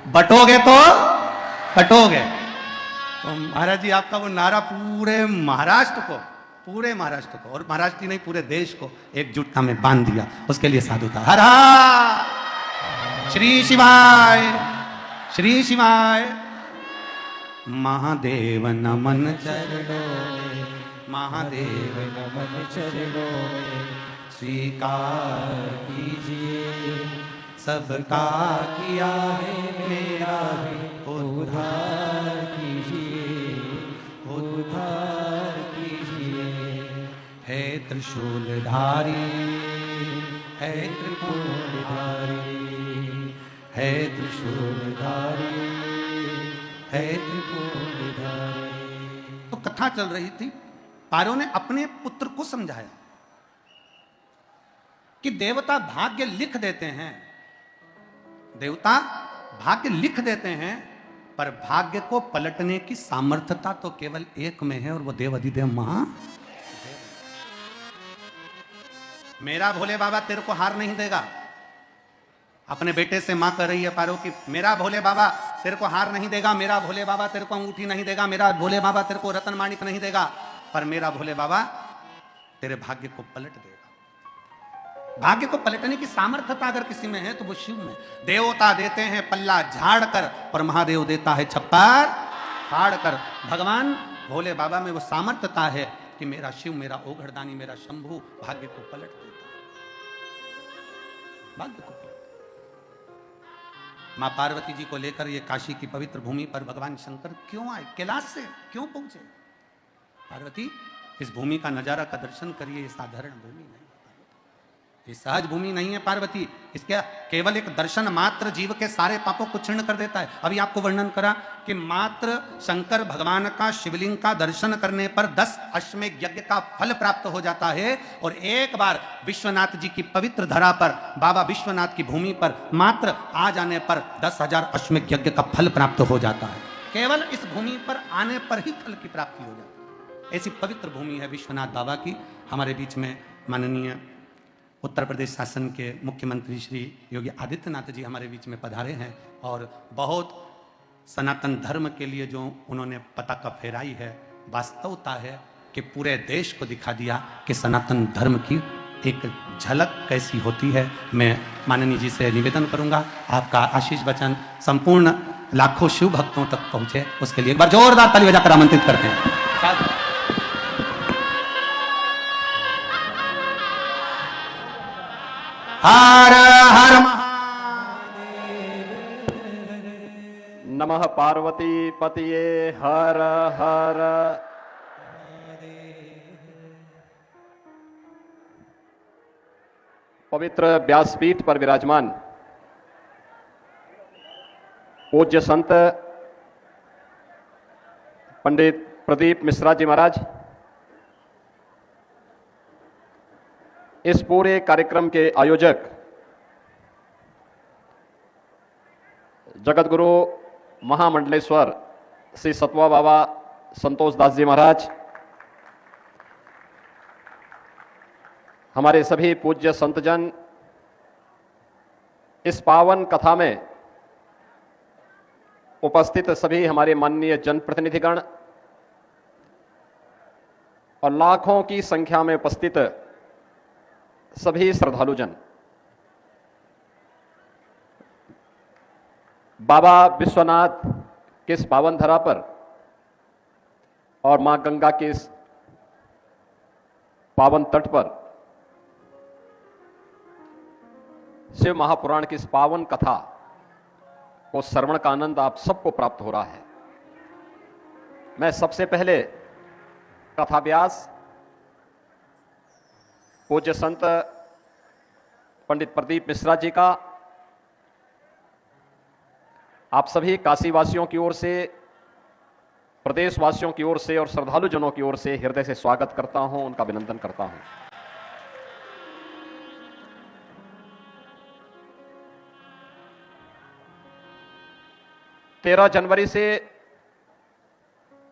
बटोगे तो कटोगे। तो महाराज जी आपका वो नारा पूरे महाराष्ट्र को और महाराष्ट्र ही नहीं पूरे देश को एकजुटता में बांध दिया, उसके लिए साधुता। हर हर श्री शिवाय, श्री शिवाय। महादेव नमन चरणों में, महादेव नमन चरणों में, स्वीकार कीजिए सबका किया है मेरा भी उद्धार कीजिए, उद्धार कीजिए। है त्रिशूलधारी, है त्रिपुरधारी, है त्रिशूलधारी, है त्रिपुरधारी। तो कथा चल रही थी, पारो ने अपने पुत्र को समझाया कि देवता भाग्य लिख देते हैं, देवता भाग्य लिख देते हैं, पर भाग्य को पलटने की सामर्थ्यता तो केवल एक में है और वो देव अधिदेव महा। मेरा भोले बाबा तेरे को हार नहीं देगा। अपने बेटे से मां कह रही है पारो की, मेरा भोले बाबा तेरे को हार नहीं देगा, मेरा भोले बाबा तेरे को अंगूठी नहीं देगा, मेरा भोले बाबा तेरे को रतन माणिक नहीं देगा, पर मेरा भोले बाबा तेरे भाग्य को पलट देगा। भाग्य को पलटने की सामर्थ्यता अगर किसी में है तो वो शिव में। देवता देते हैं पल्ला झाड़ कर, पर महादेव देता है छप्पर फाड़ कर। भगवान भोले बाबा में वो सामर्थ्यता है कि मेरा शिव, मेरा ओघड़दानी, मेरा शंभू भाग्य को पलट देता है, भाग्य को पलट। मां पार्वती जी को लेकर ये काशी की पवित्र भूमि पर भगवान शंकर क्यों आए, कैलाश से क्यों पहुंचे? पार्वती इस भूमि का नजारा का दर्शन करिए, ये साधारण भूमि नहीं, ये सहज भूमि नहीं है पार्वती। इसके केवल एक दर्शन मात्र जीव के सारे पापों को क्षीण कर देता है। अभी आपको वर्णन करा कि मात्र शंकर भगवान का शिवलिंग का दर्शन करने पर 10 अश्वमेध यज्ञ का फल प्राप्त हो जाता है। और एक बार विश्वनाथ जी की पवित्र धरा पर, बाबा विश्वनाथ की भूमि पर मात्र आ जाने पर 10,000 अश्वमेध यज्ञ का फल प्राप्त हो जाता है। केवल इस भूमि पर आने पर ही फल की प्राप्ति हो जाती है। ऐसी पवित्र भूमि है विश्वनाथ बाबा की। हमारे बीच में माननीय उत्तर प्रदेश शासन के मुख्यमंत्री श्री योगी आदित्यनाथ जी हमारे बीच में पधारे हैं और बहुत सनातन धर्म के लिए जो उन्होंने पताका फहराई है, वास्तवता है कि पूरे देश को दिखा दिया कि सनातन धर्म की एक झलक कैसी होती है। मैं माननीय जी से निवेदन करूंगा आपका आशीष वचन संपूर्ण लाखों शिव भक्तों तक पहुंचे, उसके लिए एक बार जोरदार ताली बजाकर आमंत्रित करते हैं। हर हर महादेव, नमः पार्वती पतिये हर हर। पवित्र व्यासपीठ पर विराजमान पूज्य संत पंडित प्रदीप मिश्रा जी महाराज, इस पूरे कार्यक्रम के आयोजक जगतगुरु महामंडलेश्वर श्री सतवा बाबा संतोष दास जी महाराज, हमारे सभी पूज्य संतजन, इस पावन कथा में उपस्थित सभी हमारे माननीय जनप्रतिनिधिगण और लाखों की संख्या में उपस्थित सभी श्रद्धालुजन, बाबा विश्वनाथ के इस पावन धरा पर और मां गंगा के इस पावन तट पर शिव महापुराण की इस पावन कथा को श्रवण का आनंद आप सबको प्राप्त हो रहा है। मैं सबसे पहले कथा व्यास पूज्य संत पंडित प्रदीप मिश्रा जी का आप सभी काशीवासियों की ओर से, प्रदेशवासियों की ओर से और श्रद्धालु जनों की ओर से हृदय से स्वागत करता हूं, उनका अभिनंदन करता हूं। तेरह जनवरी से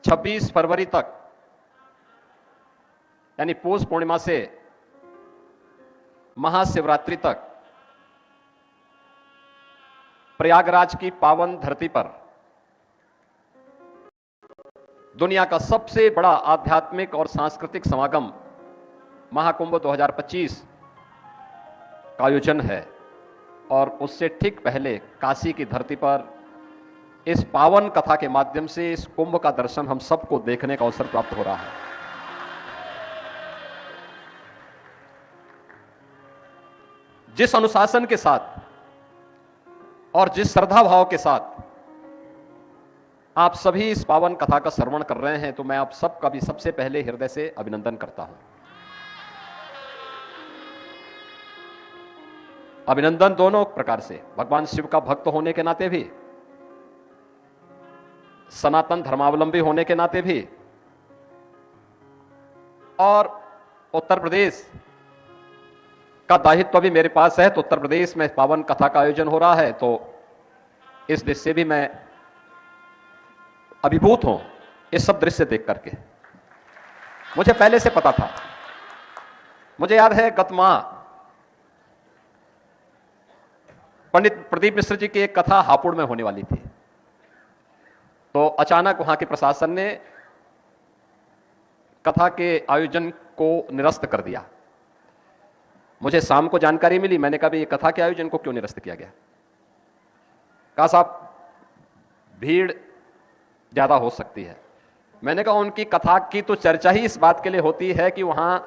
26 फरवरी तक, यानी पौष पूर्णिमा से महाशिवरात्रि तक प्रयागराज की पावन धरती पर दुनिया का सबसे बड़ा आध्यात्मिक और सांस्कृतिक समागम महाकुंभ 2025 का आयोजन है। और उससे ठीक पहले काशी की धरती पर इस पावन कथा के माध्यम से इस कुंभ का दर्शन हम सबको देखने का अवसर प्राप्त हो रहा है। जिस अनुशासन के साथ और जिस श्रद्धा भाव के साथ आप सभी इस पावन कथा का श्रवण कर रहे हैं, तो मैं आप सबका भी सबसे पहले हृदय से अभिनंदन करता हूं। अभिनंदन दोनों प्रकार से, भगवान शिव का भक्त होने के नाते भी, सनातन धर्मावलंबी होने के नाते भी, और उत्तर प्रदेश का दायित्व भी मेरे पास है। तो उत्तर प्रदेश में पावन कथा का आयोजन हो रहा है, तो इस दृश्य से भी मैं अभिभूत हूं। इस सब दृश्य देख करके मुझे पहले से पता था। मुझे याद है गत माह पंडित प्रदीप मिश्र जी की एक कथा हापुड़ में होने वाली थी, तो अचानक वहां के प्रशासन ने कथा के आयोजन को निरस्त कर दिया। मुझे शाम को जानकारी मिली, मैंने कहा ये कथा के आयोजन को क्यों निरस्त किया गया? कहा साहब भीड़ ज्यादा हो सकती है। मैंने कहा उनकी कथा की तो चर्चा ही इस बात के लिए होती है कि वहां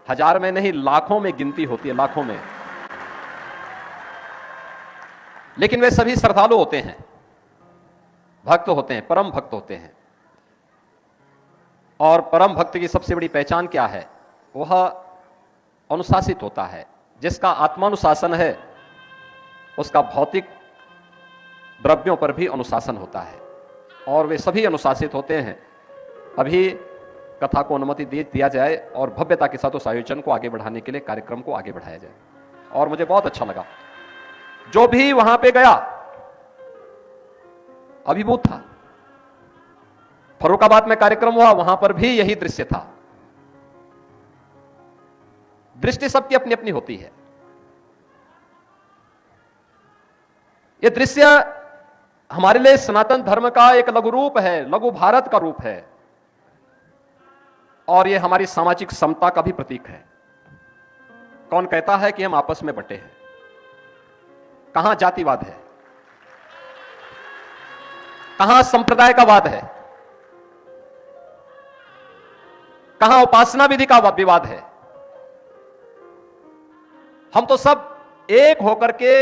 हजार में नहीं लाखों में गिनती होती है, लाखों में। लेकिन वे सभी श्रद्धालु होते हैं, भक्त होते हैं, परम भक्त होते हैं। और परम भक्त की सबसे बड़ी पहचान क्या है? वह अनुशासित होता है। जिसका आत्मानुशासन है उसका भौतिक द्रव्यों पर भी अनुशासन होता है, और वे सभी अनुशासित होते हैं। अभी कथा को अनुमति दिया जाए और भव्यता के साथ उस आयोजन को आगे बढ़ाने के लिए कार्यक्रम को आगे बढ़ाया जाए। और मुझे बहुत अच्छा लगा, जो भी वहां पे गया अभिभूत था। फर्रुखाबाद में कार्यक्रम हुआ, वहां पर भी यही दृश्य था। दृष्टि सबकी अपनी अपनी होती है। यह दृश्य हमारे लिए सनातन धर्म का एक लघु रूप है, लघु भारत का रूप है, और यह हमारी सामाजिक समता का भी प्रतीक है। कौन कहता है कि हम आपस में बंटे हैं? कहां जातिवाद है? कहां संप्रदाय का वाद है? कहां उपासना विधि का विवाद है? हम तो सब एक होकर के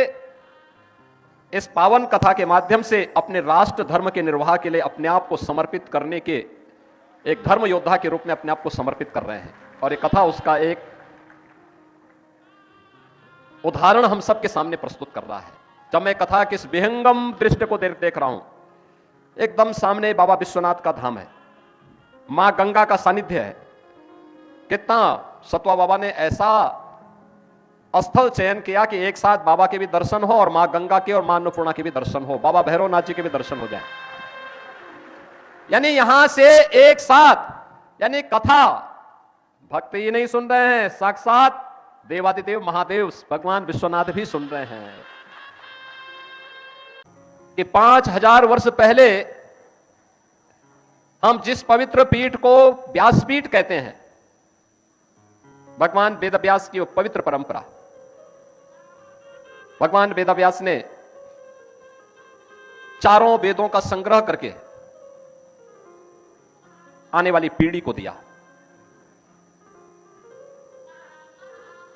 इस पावन कथा के माध्यम से अपने राष्ट्र धर्म के निर्वाह के लिए अपने आप को समर्पित करने के एक धर्म योद्धा के रूप में अपने आप को समर्पित कर रहे हैं। और ये कथा उसका एक उदाहरण हम सबके सामने प्रस्तुत कर रहा है। जब मैं कथा के इस विहंगम दृश्य को देख रहा हूं, एकदम सामने बाबा विश्वनाथ का धाम है, मां गंगा का सानिध्य है। कितना सतवा बाबा ने ऐसा स्थल चयन किया कि एक साथ बाबा के भी दर्शन हो और मां गंगा के और मां अन्नपूर्णा के भी दर्शन हो, बाबा भैरवनाथ जी के भी दर्शन हो जाए। यानी यहां से एक साथ, यानी कथा भक्त ही नहीं सुन रहे हैं, साक्षात देवादिदेव महादेव भगवान विश्वनाथ भी सुन रहे हैं कि 5000 वर्ष पहले हम जिस पवित्र पीठ को व्यासपीठ कहते हैं, भगवान वेदव्यास की वो पवित्र परंपरा, भगवान वेदव्यास ने चारों वेदों का संग्रह करके आने वाली पीढ़ी को दिया।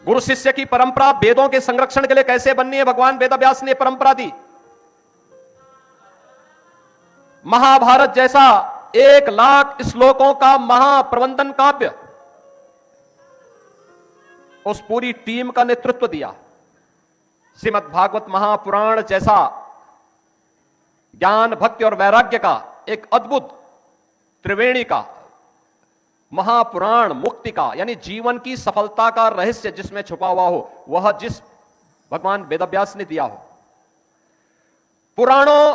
गुरु शिष्य की परंपरा वेदों के संरक्षण के लिए कैसे बननी है, भगवान वेदव्यास ने परंपरा दी। महाभारत जैसा 1 लाख श्लोकों का महाप्रबंधन काव्य उस पूरी टीम का नेतृत्व दिया। श्रीमद् भागवत महापुराण जैसा ज्ञान, भक्ति और वैराग्य का एक अद्भुत त्रिवेणी का महापुराण, मुक्ति का यानी जीवन की सफलता का रहस्य जिसमें छुपा हुआ हो, वह जिस भगवान वेदव्यास ने दिया हो। पुराणों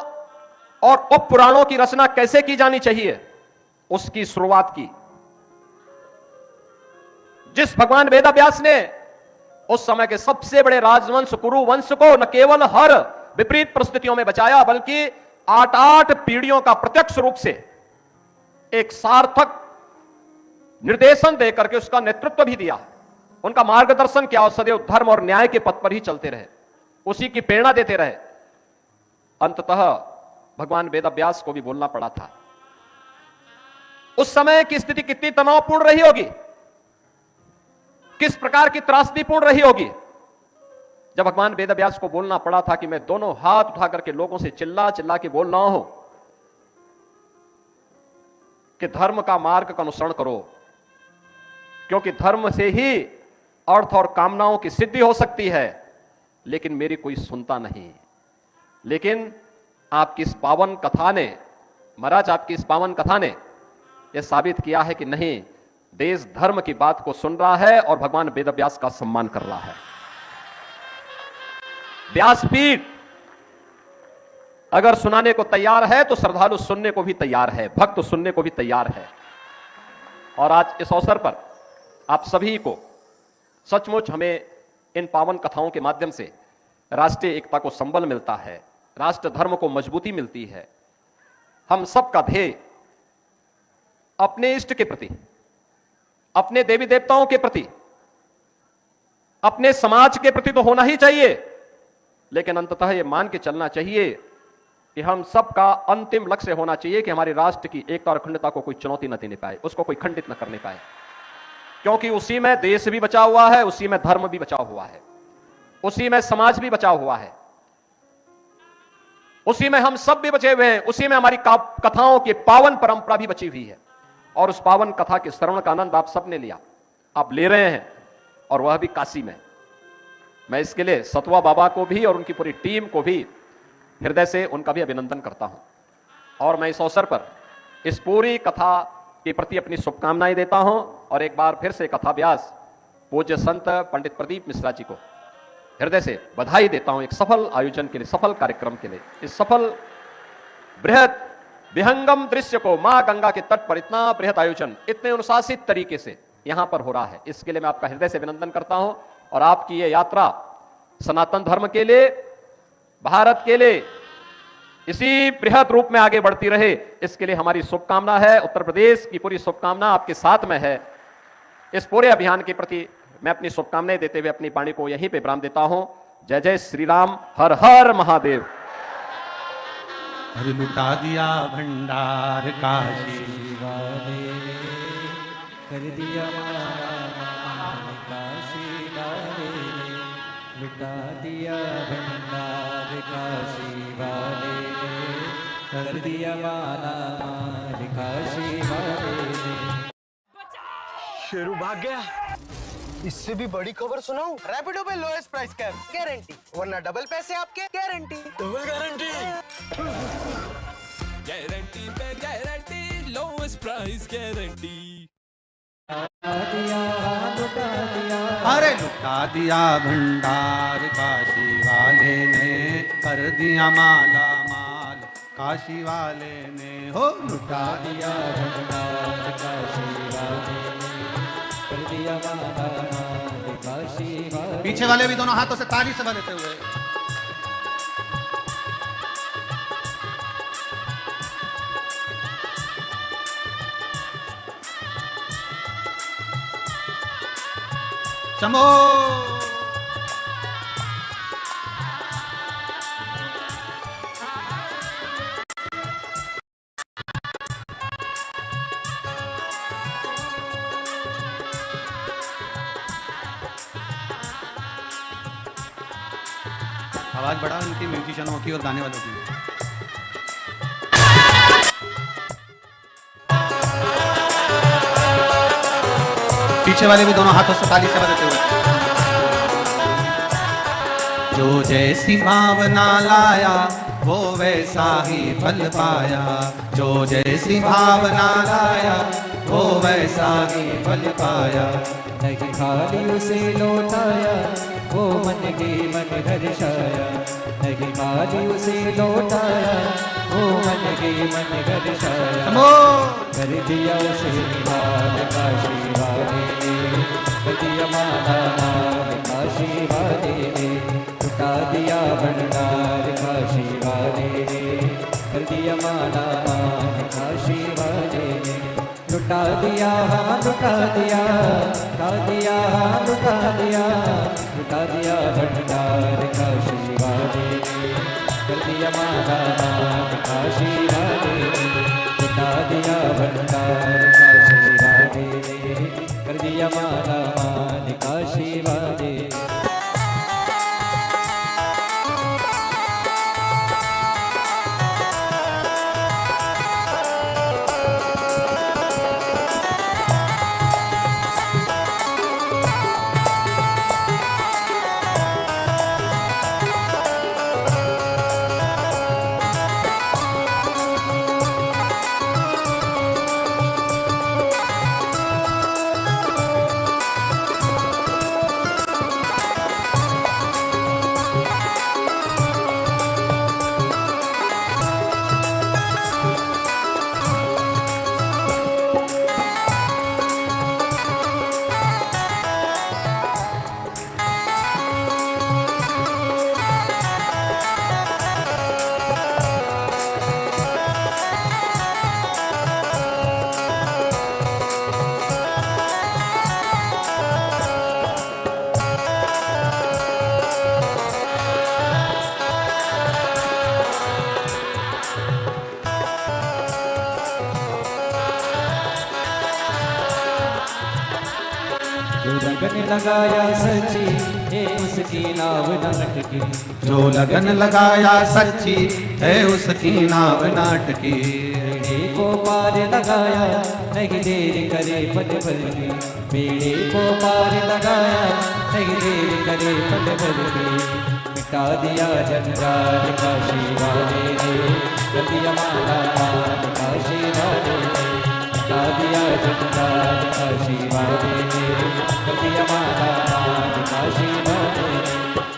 और उप पुराणों की रचना कैसे की जानी चाहिए, उसकी शुरुआत की जिस भगवान वेदव्यास ने उस समय के सबसे बड़े राजवंश कुरु वंश को न केवल हर विपरीत परिस्थितियों में बचाया, बल्कि 8 पीढ़ियों का प्रत्यक्ष रूप से एक सार्थक निर्देशन देकर के उसका नेतृत्व भी दिया, उनका मार्गदर्शन किया और सदैव धर्म और न्याय के पथ पर ही चलते रहे, उसी की प्रेरणा देते रहे। अंततः भगवान वेदव्यास को भी बोलना पड़ा था। उस समय की स्थिति कितनी तनावपूर्ण रही होगी, किस प्रकार की त्रासदीपूर्ण रही होगी, जब भगवान वेदव्यास को बोलना पड़ा था कि मैं दोनों हाथ उठा करके लोगों से चिल्ला चिल्ला के बोल रहा हूं कि धर्म का मार्ग का अनुसरण करो, क्योंकि धर्म से ही अर्थ और कामनाओं की सिद्धि हो सकती है। लेकिन मेरी कोई सुनता नहीं। लेकिन आपकी इस पावन कथा ने, महाराज आपकी इस पावन कथा ने यह साबित किया है कि नहीं, देश धर्म की बात को सुन रहा है और भगवान वेदव्यास का सम्मान कर रहा है। व्यासपीठ अगर सुनाने को तैयार है तो श्रद्धालु सुनने को भी तैयार है, भक्त सुनने को भी तैयार है। और आज इस अवसर पर आप सभी को सचमुच हमें इन पावन कथाओं के माध्यम से राष्ट्रीय एकता को संबल मिलता है, राष्ट्र धर्म को मजबूती मिलती है। हम सबका ध्येय अपने इष्ट के प्रति, अपने देवी देवताओं के प्रति, अपने समाज के प्रति तो होना ही चाहिए, लेकिन अंततः यह मान के चलना चाहिए कि हम सबका अंतिम लक्ष्य होना चाहिए कि हमारे राष्ट्र की एकता और अखंडता को कोई चुनौती न देने पाए, उसको कोई खंडित न करने पाए, क्योंकि उसी में देश भी बचा हुआ है, उसी में धर्म भी बचा हुआ है, उसी में समाज भी बचा हुआ है, उसी में हम सब भी बचे हुए हैं, उसी में हमारी कथाओं की पावन परंपरा भी बची हुई है। और उस पावन कथा के श्रवण का आनंद आप सबने लिया, आप ले रहे हैं, और वह भी काशी में। मैं इसके लिए सतवा बाबा को भी और उनकी पूरी टीम को भी हृदय से उनका भी अभिनंदन करता हूं। और मैं इस अवसर पर इस पूरी कथा के प्रति अपनी शुभकामनाएं देता हूं और एक बार फिर से कथा व्यास पूज्य संत पंडित प्रदीप मिश्रा जी को हृदय से बधाई देता हूं एक सफल आयोजन के लिए, सफल कार्यक्रम के लिए। इस सफल बृहद विहंगम दृश्य को मां गंगा के तट पर इतना बृहद आयोजन इतने अनुशासित तरीके से यहां पर हो रहा है, इसके लिए मैं आपका हृदय से अभिनंदन करता हूं। और आपकी यह यात्रा सनातन धर्म के लिए, भारत के लिए इसी बृहद रूप में आगे बढ़ती रहे, इसके लिए हमारी शुभकामना है। उत्तर प्रदेश की पूरी शुभकामना आपके साथ में है। इस पूरे अभियान के प्रति मैं अपनी शुभकामनाएं देते हुए अपनी वाणी को यहीं पे विराम देता हूं। जय जय श्री राम, हर हर महादेव। अरे लुटा दिया भंडार काशी वाले ने, कर दिया काशी वाले ने, लुटा दिया भंडार काशी वाले ने, कर दिया माला काशी वाले ने। शेरू भाग गया। इससे भी बड़ी खबर सुनाऊं? रैपिडो पे लोएस्ट प्राइस कैब गारंटी, वरना डबल पैसे आपके गारंटी। डबल गारंटी, गारंटी पे गारंटी, लोएस्ट प्राइस गारंटी। अरे लुटा दिया भंडार काशी वाले ने, कर दिया माला माल काशी वाले ने, हो लुटा दिया भंडार काशी वाले ने, कर दिया माला माल काशी वाले। पीछे वाले भी दोनों हाथों से ताली से बजाते हुए। शंभो आवाज बढ़ा उनकी, म्यूजिशियनों की और गाने वालों की। पीछे वाले भी दोनों हाथों से ताली से बजाते हुए। जो जैसी भावना लाया वो वैसा ही फल पाया, जो जैसी भावना लाया वो वैसा ही फल पाया। नहीं खाली उसे लौटाया वो मन के मन हर्षाया, नहीं खाली उसे लौटाया वो मन के मन हर्षाया। कर दिया उसे निहाल काशी वाले ने, कर दिया माला माल काशी वाले ने, लुटा दिया भंडार काशी वाले ने, कर दिया माला माल काशी वाले ने, लुटा दिया हाँ लुटा दिया, लुटा दिया हाँ लुटा दिया, लुटा दिया भंडार काशी वाले ने, कर दिया माला माल काशी वाले ने, लुटा दिया भंडार काशी वाले ने, कर दिया माला माल काशी वाले। जो लगन लगाया सच्ची है उसकी नाव न अटकी, जो लगन लगाया सच्ची है उसकी नाव नाटकी। बेड़े को पार लगाया नहीं देर करे पल भर की, बेड़े को पार लगाया नहीं देर करे पल भर की, मिटा दिया जंजाल काशी वाले ने, कर दिया माला माल काशी वाले ने, मिटा दिया जंजाल काशी वाले ने, कर दिया माला माल काशी वाले ने,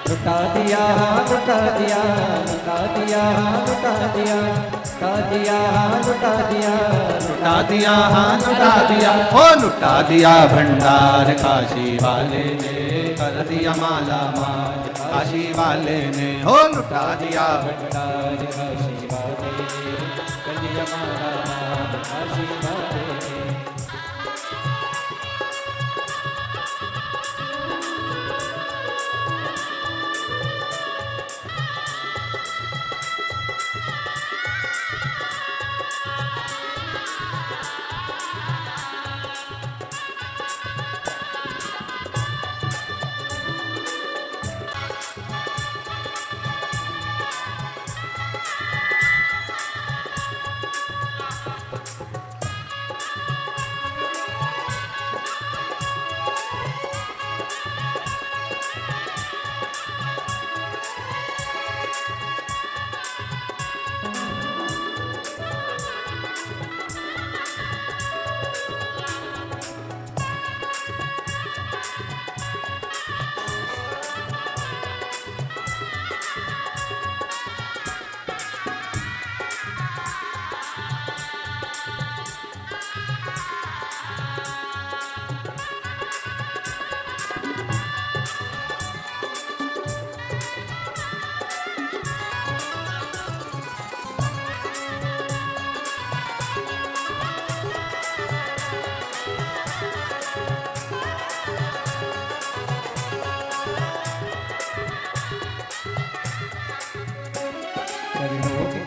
लुटा दिया लुटा दिया लुटा दिया लुटा दिया लुटा दिया लुटा दिया लुटा दिया हाँ लुटा दिया, ओ लुटा दिया भंडार काशी वाले ने, कर दिया माला माल काशी वाले ने, ओ लुटा दिया भंडार काशी वाले ने, कर दिया माला माल काशी वाले ने।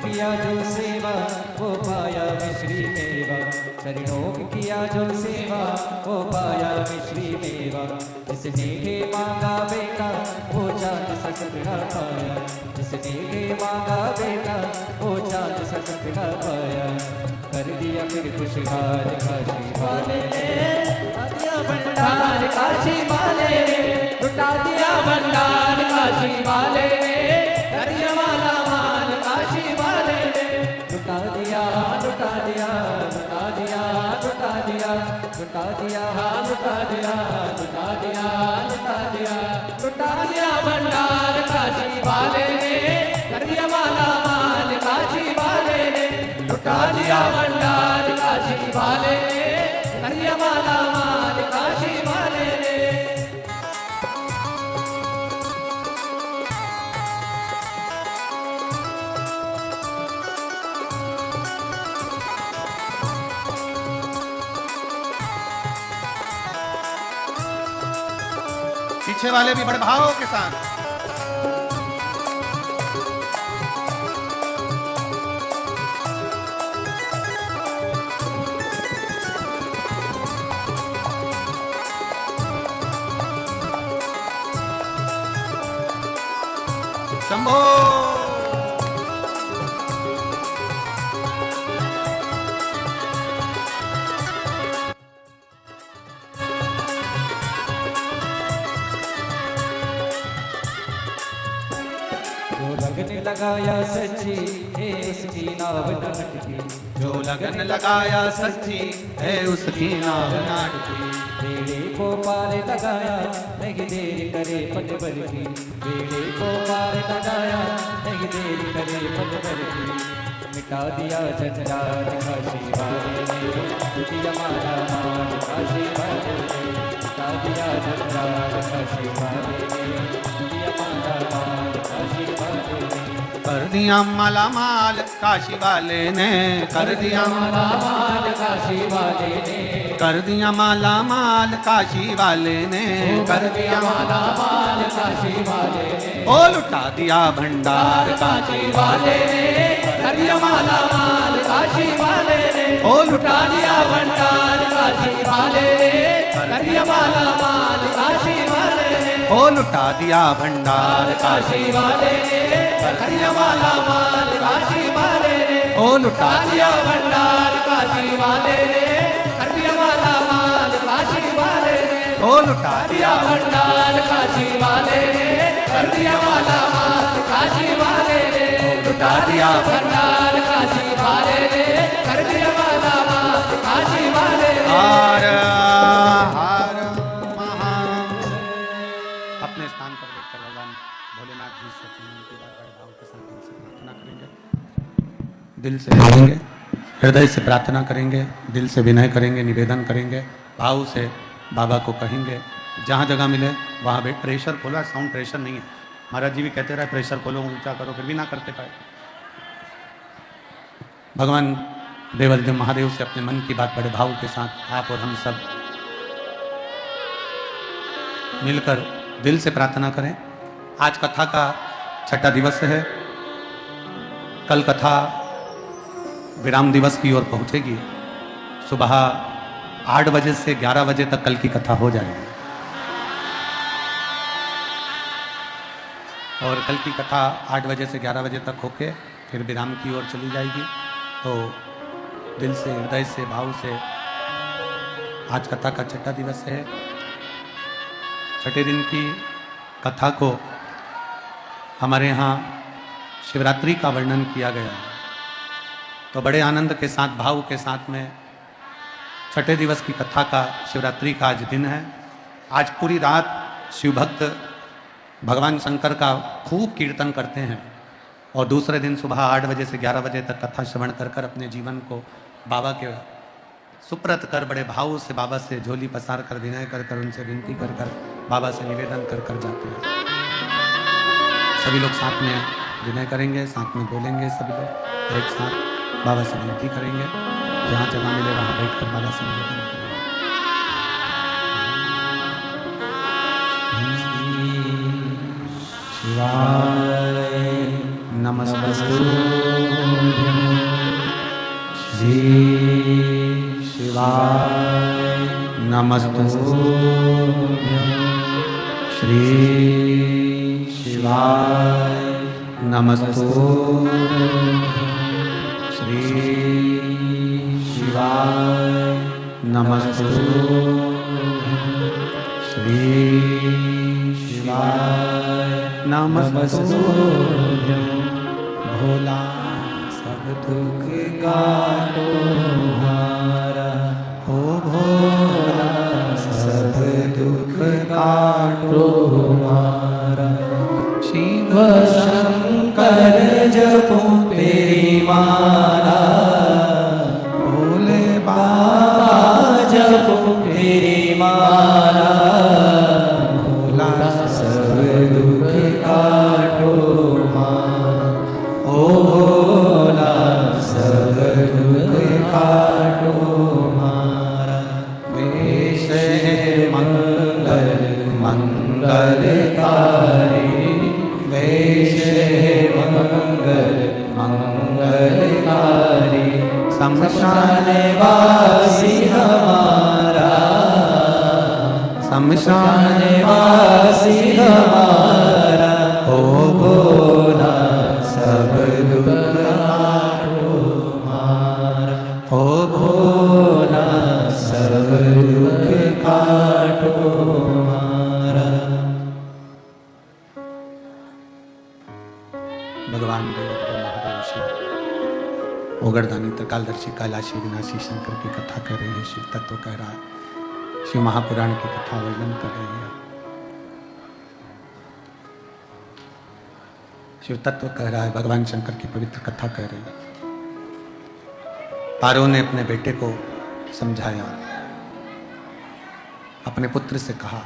किया जो सेवा वो पाया मिश्री मेवा, चरणों की किया जो सेवा वो पाया मिश्री मेवा, जिसने के मांगा बेटा वो चांद सकत न पाया, जिसने के मांगा बेटा वो चांद सकत न पाया, कर दिया फिर खुशहाल काशी वाले ने, लुटा दिया भंडार काशी वाले ने, लुटा दिया भंडार काशी वाले भंडार काशी वाले करिया माला माल काशी वाले रे। पीछे वाले भी बड़े भाव के साथ। शंभो। जो लगन लगाया सच्ची है उसकी नाव न हटती। जो लगन लगाया सच्ची है उसकी नाव न अटकी। बेड़े को पार लगाया नहीं देर करे पल भर की। बेड़े को पार लगाया नहीं देर करे पल भर की। मिटा दिया जंजाल काशी वाले ने दिया माला माल काशी वाले ने। मिटा दिया जंजाल काशी वाले ने दिया माला माल काशी वाले ने। कर दिया माला माल काशी वाले ने। कर दिया माला माल काशी वाले ने। कर दिया माला माल काशी वाले ने। कर दिया माला माल काशी वाले ने। ओ लुटा दिया भंडार काशी वाले ने कर दिया माला माल काशी वाले ने। ओ लुटा दिया भंडार काशी वाले ने कर दिया माला माल काशी वाले ने। ओ लुटा दिया भंडार काशी वाले ने कर दिया माला माल काशी वाले ने। ओ लुटा दिया भंडार काशी वाले ने कर दिया माला माल काशी वाले ने। ओ लुटा दिया भंडार काशी वाले ने कर दिया माला माल काशी वाले ने। लुटा दिया भंडार काशी वाले ने कर दिया माला माल काशी वाले ने। हार हार महा। अपने स्थान पर बैठकर भगवान भोलेनाथ जी से मन की बात बड़े भाव के साथ दिल से प्रार्थना करेंगे। दिल से मांगेंगे, हृदय से प्रार्थना करेंगे, दिल से विनय करेंगे, निवेदन करेंगे, भाव से बाबा को कहेंगे। जहाँ जगह मिले वहाँ बैठ। प्रेशर खोला, साउंड प्रेशर नहीं है। महाराज जी भी कहते रहे प्रेशर खोलो, ऊंचा करो, फिर भी ना करते पाए। भगवान देवाधिदेव महादेव से अपने मन की बात बड़े भाव के साथ आप और हम सब मिलकर दिल से प्रार्थना करें। आज कथा का 6ठा दिवस है। कल कथा विराम दिवस की ओर पहुंचेगी। सुबह 8 बजे से 11 बजे तक कल की कथा हो जाएगी और कल की कथा 8 बजे से 11 बजे तक होके फिर विराम की ओर चली जाएगी। तो दिल से, हृदय से, भाव से आज कथा का 6ठा दिवस है। 6ठे दिन की कथा को हमारे यहाँ शिवरात्रि का वर्णन किया गया है। तो बड़े आनंद के साथ, भाव के साथ में 6ठे दिवस की कथा का, शिवरात्रि का आज दिन है। आज पूरी रात शिव भक्त भगवान शंकर का खूब कीर्तन करते हैं और दूसरे दिन सुबह 8 बजे से 11 बजे तक कथा श्रवण कर कर अपने जीवन को बाबा के सुप्रत कर, बड़े भाव से बाबा से झोली पसार कर, विनय कर कर, उनसे विनती कर कर, बाबा से निवेदन कर कर जाते हैं। सभी लोग साथ में विनय करेंगे, साथ में बोलेंगे, सभी लोग एक साथ बाबा से विनती करेंगे। जहाँ जगह मिले वहाँ बैठ कर बाबा से निवेदन करेंगे। शिवाय नमस्तु श्री शिवाय नमस्तु श्री शिवाय नमस्तु श्री शिवाय नमस्तु श्री शिवाय नमस्तु। भोला सब दुख काटो हारा, हो भोला सब दुख काटो हारा। शिव शंकर जपो तेरी माला, मंगलकारी वेश मंगल मंगलकारी शमशान वासी हमारा शमशान वासी हमारा हो भोला सब दुख काटो मारा हो भोला सब दुख काटो मारा। भगवान देव महादेव शिव ओगरदानी त्रिकालदर्शी कैलाशी विनाशी शंकर की कथा कर रही है। शिव तत्व कह रहा है, शिव महापुराण की कथा वर्णन कर रही है। शिव तत्व कह रहा है, भगवान शंकर की पवित्र कथा कह रही है। पार्वती ने अपने बेटे को समझाया, अपने पुत्र से कहा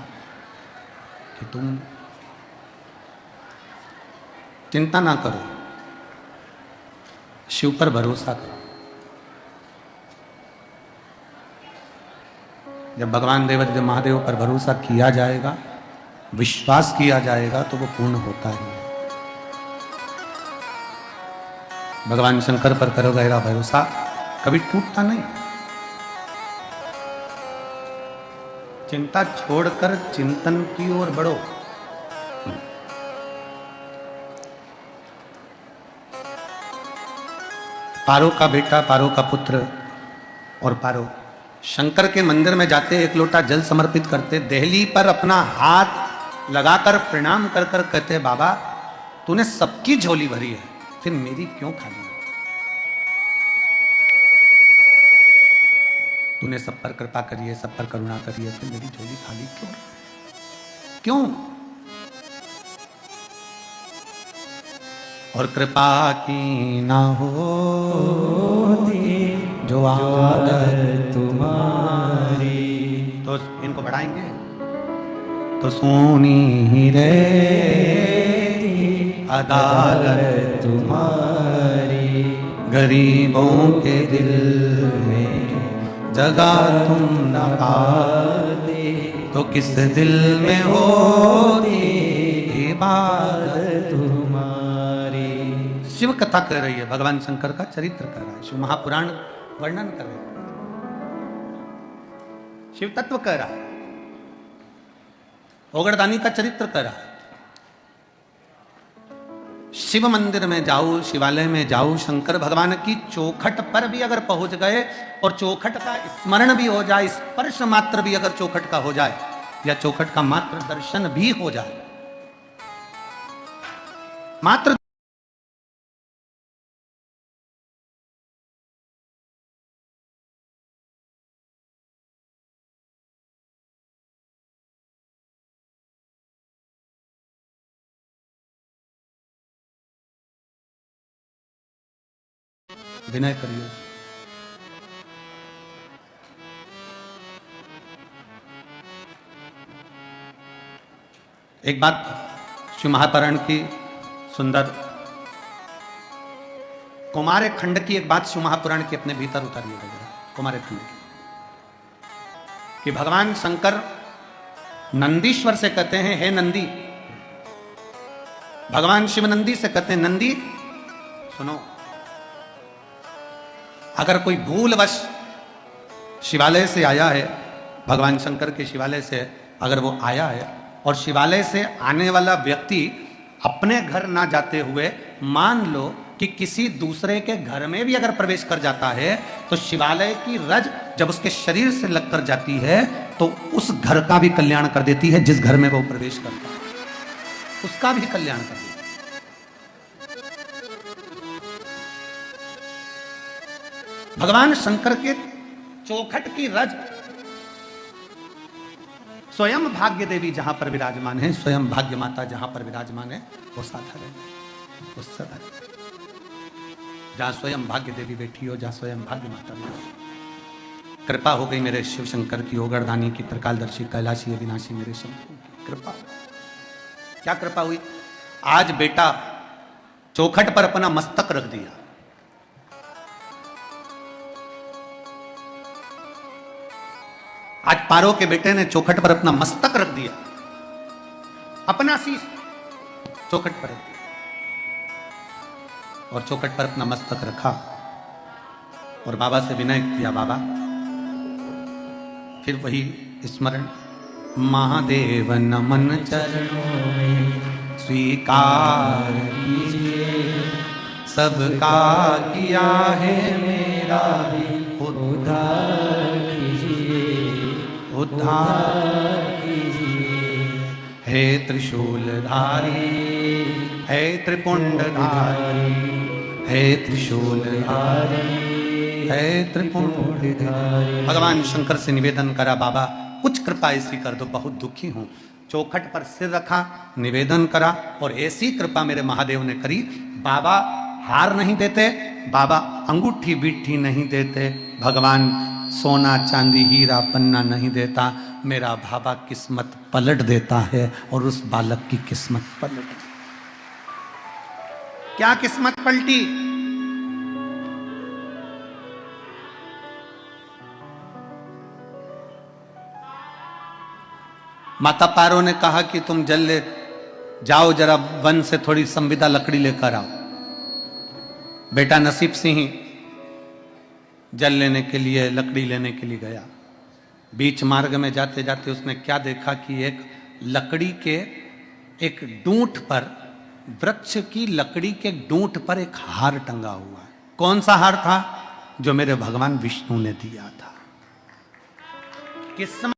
कि तुम चिंता ना करो, शिव पर भरोसा करो। जब भगवान देवादिदेव महादेव पर भरोसा किया जाएगा, विश्वास किया जाएगा, तो वो पूर्ण होता ही है। भगवान शंकर पर करो गहरा भरोसा, कभी टूटता नहीं। चिंता छोड़कर चिंतन की ओर बढ़ो। पारो का बेटा, पारो का पुत्र और पारो शंकर के मंदिर में जाते, एक लोटा जल समर्पित करते, देहली पर अपना हाथ लगाकर प्रणाम कर कर कहते, बाबा तूने सबकी झोली भरी है, फिर मेरी क्यों खाली है? तूने सब पर कृपा करी है, सब पर करुणा करी है, फिर मेरी झोली खाली क्यों? क्यों? और कृपा की ना होती जो आदर तुम्हारी, तो इनको बढ़ाएंगे तो सोनी ही रहती अदालत तुम्हारी, गरीबों के दिल में जगह तुम न पाते, तो किस दिल में होती इबादत तुम्हारी। शिव कथा कर रही है, भगवान शंकर का चरित्र कर रहा है, शिव महापुराण वर्णन कर रहे हैं, शिव तत्व कर रहा है, ओगरदानी का चरित्र कर रहा है। शिव मंदिर में जाओ, शिवालय में जाओ, शंकर भगवान की चौखट पर भी अगर पहुंच गए और चौखट का स्मरण भी हो जाए, स्पर्श मात्र भी अगर चौखट का हो जाए, या चौखट का मात्र दर्शन भी हो जाए, मात्र विनय करिए। एक बात शिव महापुराण की सुंदर कुमार खंड की एक बात शिव महापुराण के अपने भीतर उतारिएगा जरा, कुमार खंड की, कि भगवान शंकर नंदीश्वर से कहते हैं, हे नंदी। भगवान शिव नंदी से कहते हैं, नंदी सुनो, अगर कोई भूलवश शिवालय से आया है, भगवान शंकर के शिवालय से अगर वो आया है, और शिवालय से आने वाला व्यक्ति अपने घर ना जाते हुए मान लो कि किसी दूसरे के घर में भी अगर प्रवेश कर जाता है, तो शिवालय की रज जब उसके शरीर से लगकर जाती है, तो उस घर का भी कल्याण कर देती है, जिस घर में वो प्रवेश करता है उसका भी कल्याण कर देती है। भगवान शंकर के चौखट की रज स्वयं भाग्य देवी जहां पर विराजमान है, स्वयं भाग्य माता जहां पर विराजमान है, वो साधारण है, वो सदा है। जहां स्वयं भाग्य देवी बैठी हो, जहां स्वयं भाग्य माता बैठी। कृपा हो गई मेरे शिव शंकर की, ओगरदानी की, त्रिकालदर्शी, कैलाशी, अविनाशी, मेरे शंकर की कृपा। क्या कृपा हुई? आज बेटा चौखट पर अपना मस्तक रख दिया। आज पारो के बेटे ने चौखट पर अपना मस्तक रख दिया। अपना शीश चौखट पर रख दिया और चौखट पर अपना मस्तक रखा और बाबा से विनय किया, बाबा। फिर वही स्मरण, महादेव नमन चरणों में स्वीकार कीजिए, सबका किया है मेरा भी उद्धार कीजिए, उद्धार कीजिए। हे त्रिशूलधारी, हे त्रिपुंडधारी, हे त्रिशूलधारी, हे त्रिपुंडधारी। भगवान शंकर से निवेदन करा, बाबा कुछ कृपा ऐसी कर दो, बहुत दुखी हूं। चौखट पर सिर रखा, निवेदन करा और ऐसी कृपा मेरे महादेव ने करी। बाबा हार नहीं देते, बाबा अंगूठी बिट्ठी नहीं देते, भगवान सोना चांदी हीरा पन्ना नहीं देता, मेरा बाबा किस्मत पलट देता है और उस बालक की किस्मत पलट गई। क्या किस्मत पलटी? माता पारो ने कहा कि तुम जल ले जाओ, जरा वन से थोड़ी संविदा लकड़ी लेकर आओ। बेटा नसीब सिंह जल लेने के लिए, लकड़ी लेने के लिए गया। बीच मार्ग में जाते जाते उसने क्या देखा कि एक लकड़ी के एक डूंठ पर, वृक्ष की लकड़ी के डूंठ पर एक हार टंगा हुआ है। कौन सा हार था? जो मेरे भगवान विष्णु ने दिया था। किस्मत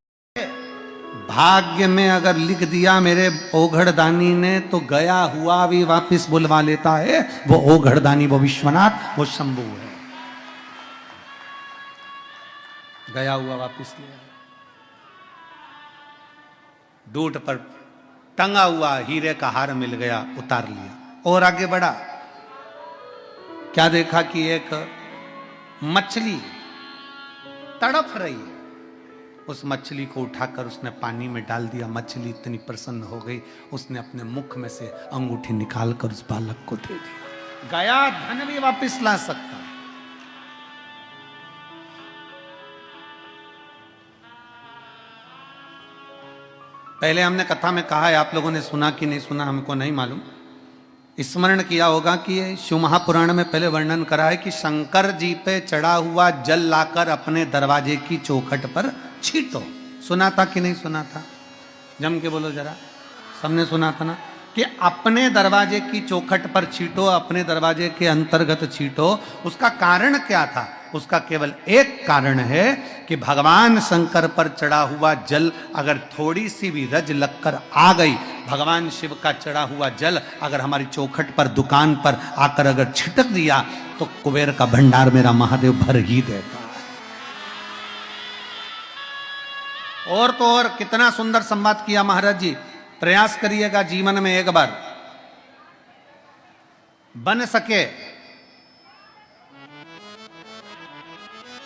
भाग्य में अगर लिख दिया मेरे ओघड़दानी ने तो गया हुआ भी वापस बुलवा लेता है। वो ओघड़दानी, वो विश्वनाथ, वो शंभू है। गया हुआ वापस ले आया। डूंठ पर टंगा हुआ हीरे का हार मिल गया, उतार लिया और आगे बढ़ा। क्या देखा कि एक मछली तड़प रही है। उस मछली को उठाकर उसने पानी में डाल दिया। मछली इतनी प्रसन्न हो गई, उसने अपने मुख में से अंगूठी निकालकर उस बालक को दे दिया। गया धन भी वापस ला सकता। पहले हमने कथा में कहा है, आप लोगों ने सुना कि नहीं सुना हमको नहीं मालूम। स्मरण किया होगा कि शिव महापुराण में पहले वर्णन करा है कि शंकर जी पे चढ़ा हुआ जल लाकर अपने दरवाजे की चौखट पर छीटो। सुना था कि नहीं सुना था? जम के बोलो जरा। सबने सुना था ना कि अपने दरवाजे की चौखट पर छीटो, अपने दरवाजे के अंतर्गत छीटो। उसका कारण क्या था? उसका केवल एक कारण है कि भगवान शंकर पर चढ़ा हुआ जल अगर थोड़ी सी भी रज लगकर आ गई, भगवान शिव का चढ़ा हुआ जल अगर हमारी चौखट पर, दुकान पर आकर अगर छिटक दिया तो कुबेर का भंडार मेरा महादेव भर ही देता है। और तो और कितना सुंदर संवाद किया महाराज जी। प्रयास करिएगा जीवन में एक बार, बन सके,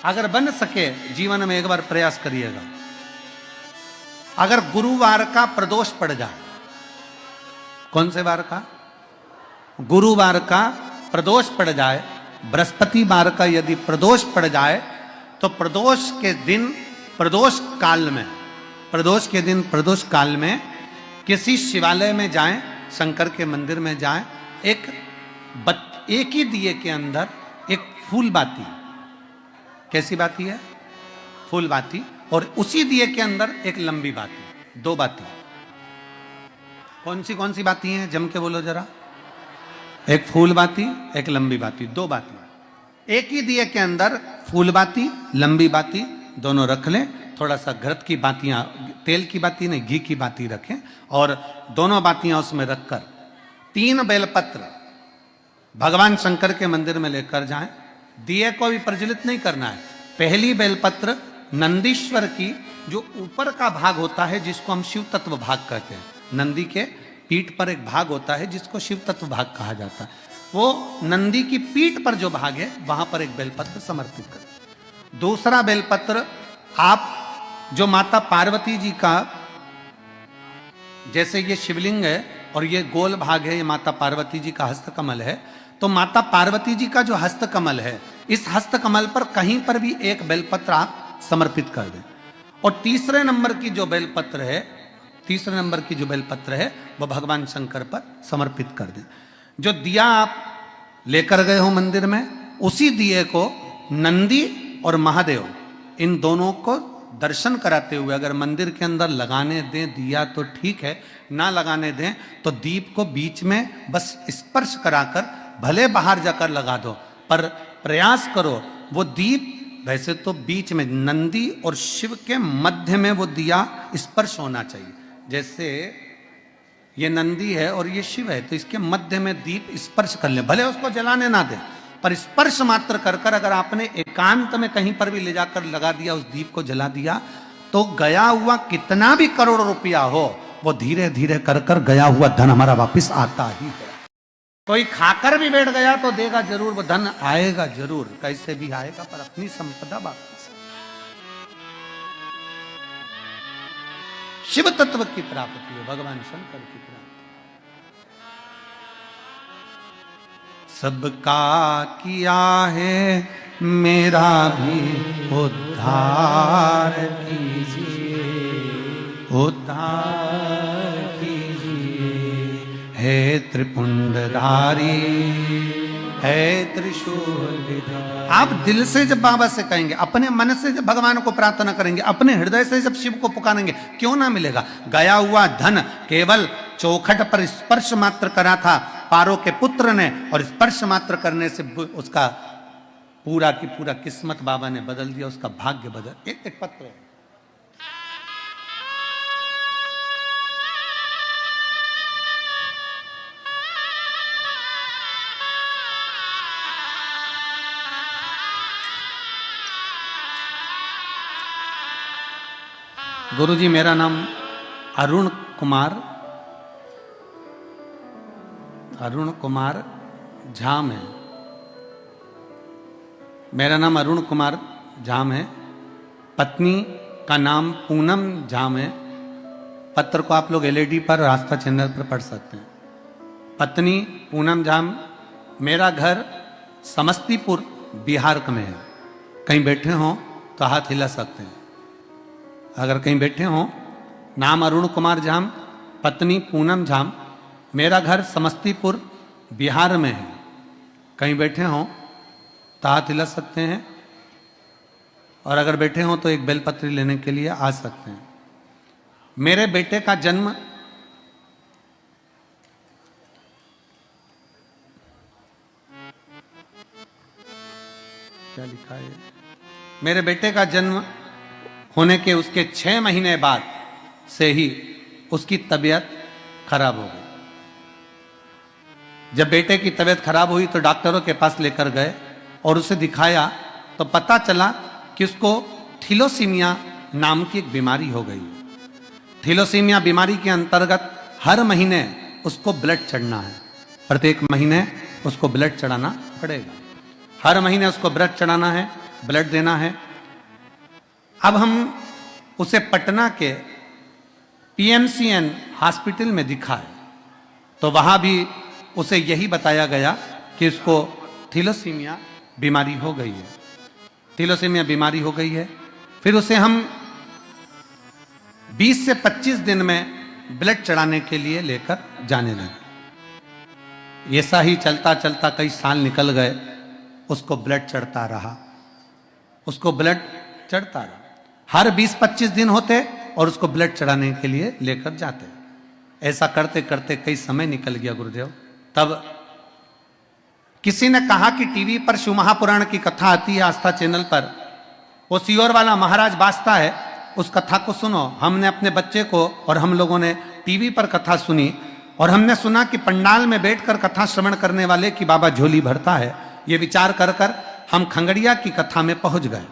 अगर बन सके जीवन में एक बार प्रयास करिएगा। अगर गुरुवार का प्रदोष पड़ जाए, कौन से वार का? गुरुवार का प्रदोष पड़ जाए, बृहस्पतिवार का यदि प्रदोष पड़ जाए तो प्रदोष के दिन, प्रदोष काल में, प्रदोष के दिन, प्रदोष काल में किसी शिवालय में जाएं, शंकर के मंदिर में जाएं, एक ही दिए के अंदर एक फूल बाती, कैसी बाती है? फूल बाती, और उसी दिए के अंदर एक लंबी बाती, दो बाती। कौन सी बाती हैं? जम के बोलो जरा। एक फूल बाती, एक लंबी बाती, दो बाती। एक ही दिए के अंदर फूल बाती, लंबी बाती दोनों रख लें। थोड़ा सा घृत की बातियां, तेल की बाती नहीं, घी की बाती रखें और दोनों बातियां उसमें रखकर 3 बेलपत्र भगवान शंकर के मंदिर में लेकर जाएं। दिए को भी प्रज्वलित नहीं करना है। पहली बेलपत्र नंदीश्वर की, जो ऊपर का भाग होता है जिसको हम शिव तत्व भाग कहते हैं, नंदी के पीठ पर एक भाग होता है जिसको शिव तत्व भाग कहा जाता है, वो नंदी की पीठ पर जो भाग है वहां पर एक बेलपत्र समर्पित करें। दूसरा बेलपत्र आप जो माता पार्वती जी का, जैसे ये शिवलिंग है और ये गोल भाग है, ये माता पार्वती जी का हस्तकमल है, तो माता पार्वती जी का जो हस्तकमल है, इस हस्तकमल पर कहीं पर भी एक बेलपत्र आप समर्पित कर दें। और तीसरे नंबर की जो बेलपत्र है, तीसरे नंबर की जो बेलपत्र है वो भगवान शंकर पर समर्पित कर दें। जो दिया आप लेकर गए हो मंदिर में, उसी दिए को नंदी और महादेव इन दोनों को दर्शन कराते हुए अगर मंदिर के अंदर लगाने दें दिया तो ठीक है, ना लगाने दें तो दीप को बीच में बस स्पर्श कराकर भले बाहर जाकर लगा दो, पर प्रयास करो वो दीप वैसे तो बीच में नंदी और शिव के मध्य में वो दिया स्पर्श होना चाहिए। जैसे ये नंदी है और ये शिव है तो इसके मध्य में दीप स्पर्श कर ले, भले उसको जलाने ना दे पर स्पर्श मात्र कर कर अगर आपने एकांत में कहीं पर भी ले जाकर लगा दिया, उस दीप को जला दिया, तो गया हुआ कितना भी करोड़ रुपया हो वो धीरे धीरे कर कर गया हुआ धन हमारा वापस आता ही है। कोई खाकर भी बैठ गया तो देगा जरूर, वो धन आएगा जरूर, कैसे भी आएगा पर अपनी संपदा वापस। शिव तत्व की प्राप्ति है, भगवान शंकर की प्राप्ति। सबका किया है मेरा भी उद्धार कीजिए, उद्धार कीजिए, है त्रिपुंडधारी है त्रिशूल। आप दिल से जब बाबा से कहेंगे, अपने मन से जब भगवान को प्रार्थना करेंगे, अपने हृदय से जब शिव को पुकारेंगे, क्यों ना मिलेगा। गया हुआ धन केवल चौखट पर स्पर्श मात्र करा था पारो के पुत्र ने, और स्पर्श मात्र करने से उसका पूरा की पूरा किस्मत बाबा ने बदल दिया, उसका भाग्य बदल। एक पत्र है, गुरुजी मेरा नाम अरुण कुमार झाम है। मेरा नाम अरुण कुमार झाम है। पत्नी का नाम पूनम झाम है। पत्र को आप लोग एलईडी पर आस्था चैनल पर पढ़ सकते हैं। पत्नी पूनम झाम। मेरा घर समस्तीपुर बिहार में है। कहीं बैठे हो तो हाथ हिला सकते हैं। अगर कहीं बैठे हो, नाम अरुण कुमार झाम, पत्नी पूनम झाम, मेरा घर समस्तीपुर बिहार में है। कहीं बैठे हो तो हाथ हिला सकते हैं, और अगर बैठे हो तो एक बेलपत्री लेने के लिए आ सकते हैं। मेरे बेटे का जन्म क्या लिखा है, मेरे बेटे का जन्म होने के उसके 6 महीने बाद से ही उसकी तबीयत खराब हो गई। जब बेटे की तबीयत खराब हुई तो डॉक्टरों के पास लेकर गए और उसे दिखाया तो पता चला कि उसको थैलेसीमिया नाम की एक बीमारी हो गई। थैलेसीमिया बीमारी के अंतर्गत हर महीने उसको ब्लड चढ़ना है। प्रत्येक महीने उसको ब्लड चढ़ाना पड़ेगा। हर महीने उसको ब्लड चढ़ाना है, ब्लड देना है। अब हम उसे पटना के PMCN हॉस्पिटल में दिखाए तो वहां भी उसे यही बताया गया कि उसको थैलेसीमिया बीमारी हो गई है। थैलेसीमिया बीमारी हो गई है। फिर उसे हम 20 से 25 दिन में ब्लड चढ़ाने के लिए लेकर जाने लगे। ऐसा ही चलता चलता कई साल निकल गए। उसको ब्लड चढ़ता रहा, उसको ब्लड चढ़ता रहा। हर 20-25 दिन होते और उसको ब्लड चढ़ाने के लिए लेकर जाते। ऐसा करते करते कई समय निकल गया गुरुदेव। तब किसी ने कहा कि टीवी पर शिव महापुराण की कथा आती है आस्था चैनल पर, वो सियोर वाला महाराज बाजता है, उस कथा को सुनो। हमने अपने बच्चे को और हम लोगों ने टीवी पर कथा सुनी और हमने सुना कि पंडाल में बैठकर कथा श्रवण करने वाले की बाबा झोली भरता है। ये विचार कर कर हम खंगड़िया की कथा में पहुंच गए।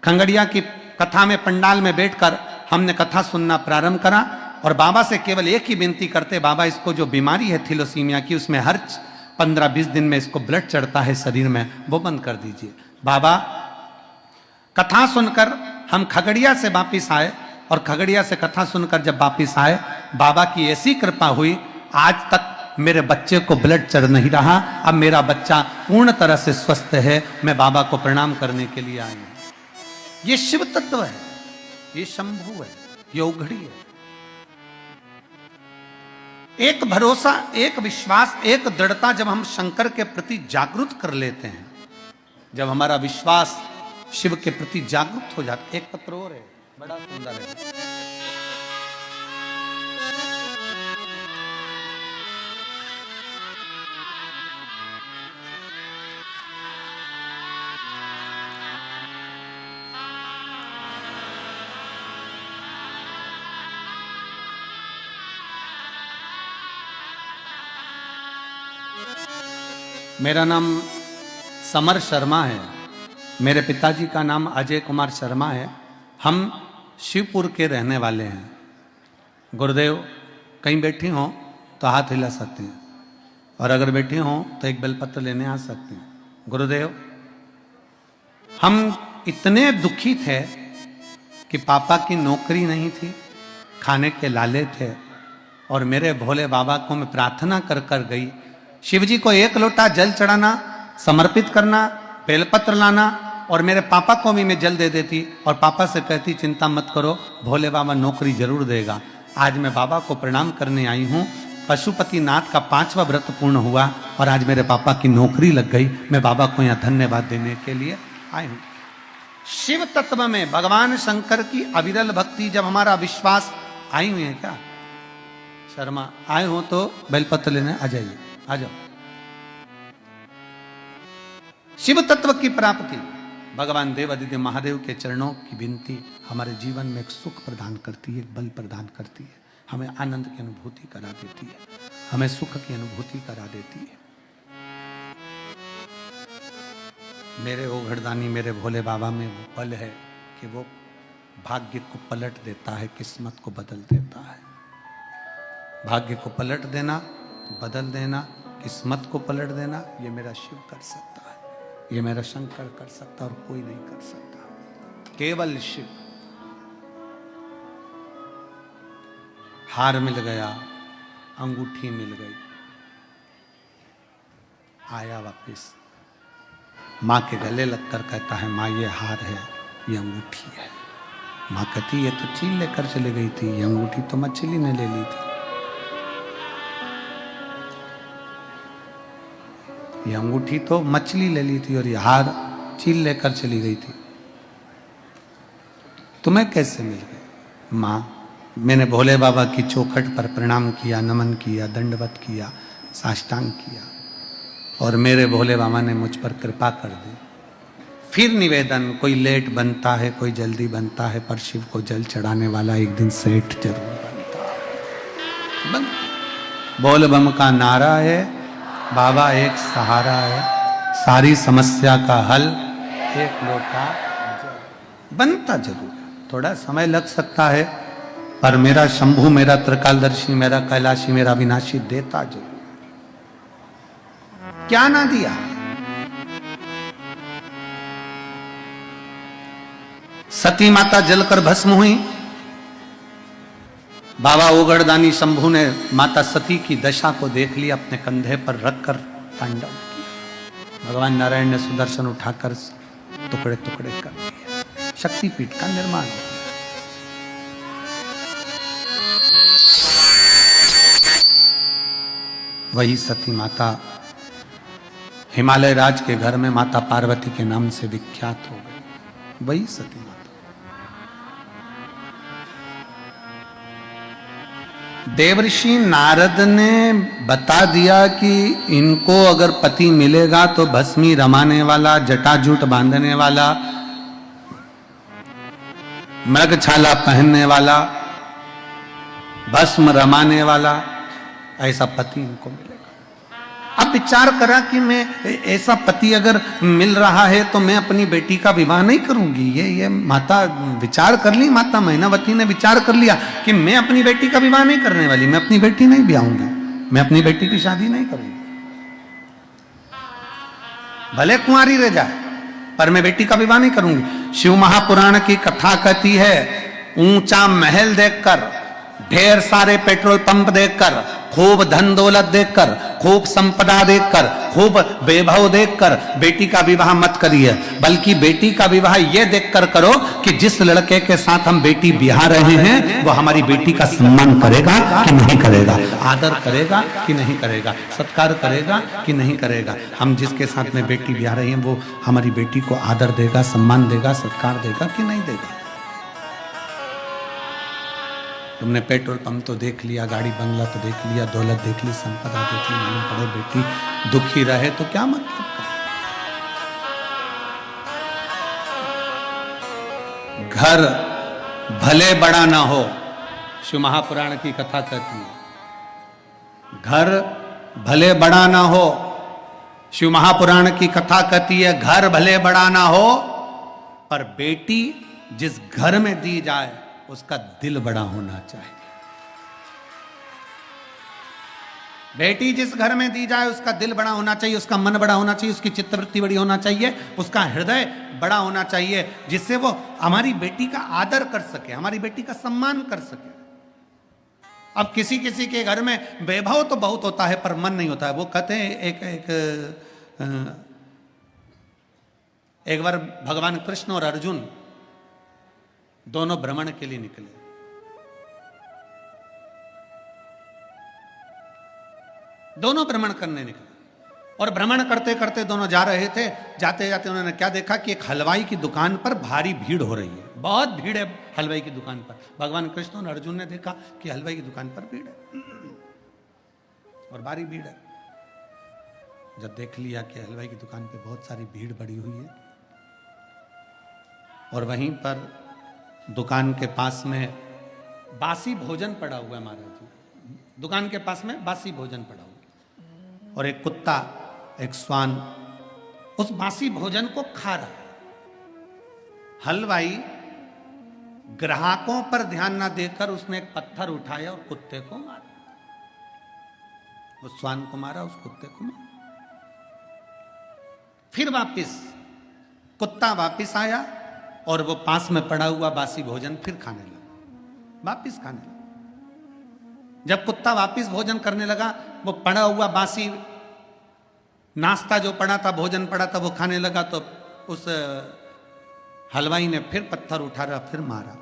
खंगड़िया की कथा में पंडाल में बैठकर हमने कथा सुनना प्रारंभ करा और बाबा से केवल एक ही विनती करते, बाबा इसको जो बीमारी है थैलेसीमिया की, उसमें हर 15-20 दिन में इसको ब्लड चढ़ता है शरीर में, वो बंद कर दीजिए। बाबा कथा सुनकर हम खगड़िया से वापिस आए और खगड़िया से कथा सुनकर जब वापिस आए, बाबा की ऐसी कृपा हुई, आज तक मेरे बच्चे को ब्लड चढ़ नहीं रहा। अब मेरा बच्चा पूर्ण तरह से स्वस्थ है। मैं बाबा को प्रणाम करने के लिए आई हूं। ये शिव तत्व है, ये शंभु है, ये उघड़ी है। एक भरोसा, एक विश्वास, एक दृढ़ता जब हम शंकर के प्रति जागृत कर लेते हैं, जब हमारा विश्वास शिव के प्रति जागृत हो जाता। एक पत्र और है, बड़ा सुंदर है। मेरा नाम समर शर्मा है, मेरे पिताजी का नाम अजय कुमार शर्मा है। हम शिवपुर के रहने वाले हैं। गुरुदेव कहीं बैठी हों तो हाथ हिला सकते हैं, और अगर बैठी हों तो एक बेलपत्र लेने आ सकते हैं। गुरुदेव, हम इतने दुखी थे कि पापा की नौकरी नहीं थी, खाने के लाले थे, और मेरे भोले बाबा को मैं प्रार्थना कर कर गई, शिव जी को एक लोटा जल चढ़ाना, समर्पित करना, बेलपत्र लाना, और मेरे पापा को भी मैं जल दे देती और पापा से कहती चिंता मत करो, भोले बाबा नौकरी जरूर देगा। आज मैं बाबा को प्रणाम करने आई हूँ। पशुपति नाथ का 5वां व्रत पूर्ण हुआ और आज मेरे पापा की नौकरी लग गई। मैं बाबा को यहाँ धन्यवाद देने के लिए आई हूँ। शिव तत्व में भगवान शंकर की अविरल भक्ति, जब हमारा विश्वास, आई हुई है क्या शर्मा? आए हो तो बेलपत्र लेने आ जाइए, आ जाओ। शिव तत्व की प्राप्ति, भगवान देवादिदेव महादेव के चरणों की विनती हमारे जीवन में एक सुख प्रदान करती है, एक बल प्रदान करती है, हमें आनंद की अनुभूति करा देती है, हमें सुख की अनुभूति करा देती है। मेरे ओघड़दानी, मेरे भोले बाबा में वो बल है कि वो भाग्य को पलट देता है, किस्मत को बदल देता है। भाग्य को पलट देना, बदल देना, किस्मत को पलट देना, ये मेरा शिव कर सकता है, ये मेरा शंकर कर सकता और कोई नहीं कर सकता, केवल शिव। हार मिल गया, अंगूठी मिल गई, आया वापिस, माँ के गले लगकर कहता है माँ ये हार है, ये अंगूठी है। माँ कहती ये तो चील लेकर चली गई थी, ये अंगूठी तो मछली ने ले ली थी। ये अंगूठी तो मछली ले ली थी और ये हार चील लेकर चली गई थी, तुम्हें कैसे मिल गए? माँ, मैंने भोले बाबा की चौखट पर प्रणाम किया, नमन किया, दंडवत किया, साष्टांग किया, और मेरे भोले बाबा ने मुझ पर कृपा कर दी। फिर निवेदन, कोई लेट बनता है, कोई जल्दी बनता है, पर शिव को जल चढ़ाने वाला एक दिन सेठ जरूर बनता है। बोल बम का नारा है, बाबा एक सहारा है, सारी समस्या का हल एक लोटा बनता जरूर है। थोड़ा समय लग सकता है, पर मेरा शंभू, मेरा त्रिकालदर्शी, मेरा कैलाशी, मेरा विनाशी देता जरूर। क्या ना दिया? सती माता जलकर भस्म हुई, बाबा ओगड़दानी शंभू ने माता सती की दशा को देख लिया, अपने कंधे पर रखकर तांडव किया। भगवान नारायण ने सुदर्शन उठाकर टुकड़े टुकड़े कर दिए, शक्तिपीठ का निर्माण हो। वही सती माता हिमालय राज के घर में माता पार्वती के नाम से विख्यात हो गई, वही सती माता। देवर्षि नारद ने बता दिया कि इनको अगर पति मिलेगा तो भस्मी रमाने वाला, जटाजूट बांधने वाला, मृगछाला पहनने वाला, भस्म रमाने वाला, ऐसा पति इनको मिलेगा। अब विचार करा कि मैं ऐसा पति अगर मिल रहा है तो मैं अपनी बेटी का विवाह नहीं करूंगी। ये माता विचार कर ली, माता मैनावती ने विचार कर लिया कि मैं अपनी बेटी का विवाह नहीं करने वाली, मैं अपनी बेटी नहीं ब्याहूंगी, मैं अपनी बेटी की शादी नहीं करूंगी। भले कुंवारी रह जाए पर मैं बेटी का विवाह नहीं करूंगी। शिव महापुराण की कथा कहती है, ऊंचा महल देखकर ढेर सारे पेट्रोल पंप देखकर, खूब धन दौलत देखकर, खूब संपदा देखकर, खूब वैभव देखकर बेटी का विवाह मत करिए, बल्कि बेटी का विवाह यह देखकर करो कि जिस लड़के के साथ हम बेटी ब्याह रहे हैं वो हमारी बेटी का सम्मान करेगा कि नहीं करेगा, आदर करेगा कि नहीं करेगा, सत्कार करेगा कि नहीं करेगा। हम जिसके साथ में बेटी ब्याह रही है वो हमारी बेटी को आदर देगा, सम्मान देगा, सत्कार देगा कि नहीं देगा। तुमने पेट्रोल पंप तो देख लिया, गाड़ी बंगला तो देख लिया, दौलत देख ली, संपदा देख ली, मालूम पड़े बेटी दुखी रहे तो क्या मतलब का। घर भले बड़ा ना हो, शिव महापुराण की कथा कहती है, घर भले बड़ा ना हो, शिव महापुराण की कथा कहती है घर भले बड़ा ना हो, पर बेटी जिस घर में दी जाए उसका दिल बड़ा होना चाहिए। बेटी जिस घर में दी जाए उसका दिल बड़ा होना चाहिए, उसका मन बड़ा होना चाहिए, उसकी चित्तवृत्ति बड़ी होना चाहिए, उसका हृदय बड़ा होना चाहिए, जिससे वो हमारी बेटी का आदर कर सके, हमारी बेटी का सम्मान कर सके। अब किसी किसी के घर में वैभव तो बहुत होता है पर मन नहीं होता है। वो कहते हैं एक बार भगवान कृष्ण और अर्जुन दोनों भ्रमण के लिए निकले। दोनों भ्रमण करने निकले और भ्रमण करते करते दोनों जा रहे थे। जाते जाते उन्होंने क्या देखा कि एक हलवाई की दुकान पर भारी भीड़ हो रही है, बहुत भीड़ है हलवाई की दुकान पर। भगवान कृष्ण और अर्जुन ने देखा कि हलवाई की दुकान पर भीड़ है और भारी भीड़ है। जब देख लिया कि हलवाई की दुकान पे बहुत सारी भीड़ बढ़ी हुई है और वहीं पर दुकान के पास में बासी भोजन पड़ा हुआ है महाराज जी, दुकान के पास में बासी भोजन पड़ा हुआ और एक कुत्ता, एक श्वान उस बासी भोजन को खा रहा है। हलवाई ग्राहकों पर ध्यान ना देकर उसने एक पत्थर उठाया और कुत्ते को मारा, उस श्वान को मारा, उस कुत्ते को मारा। फिर वापिस कुत्ता वापिस आया और वो पास में पड़ा हुआ बासी भोजन फिर खाने लगा, वापिस खाने लगा। जब कुत्ता वापिस भोजन करने लगा, वो पड़ा हुआ बासी नाश्ता जो पड़ा था, भोजन पड़ा था, वो खाने लगा तो उस हलवाई ने फिर पत्थर उठाया, फिर मारा।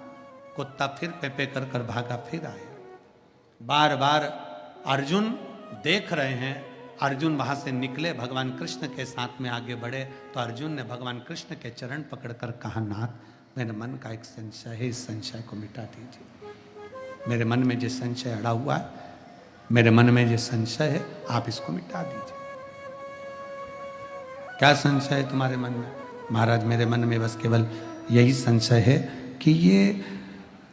कुत्ता फिर पे कर कर भागा, फिर आया। बार बार अर्जुन देख रहे हैं। अर्जुन वहां से निकले, भगवान कृष्ण के साथ में आगे बढ़े तो अर्जुन ने भगवान कृष्ण के चरण पकड़कर कहा, नाथ मेरे मन का एक संशय है, इस संशय को मिटा दीजिए। मेरे मन में जो संशय अड़ा हुआ है, मेरे मन में जो संशय है, आप इसको मिटा दीजिए। क्या संशय है तुम्हारे मन में? महाराज मेरे मन में बस केवल यही संशय है कि ये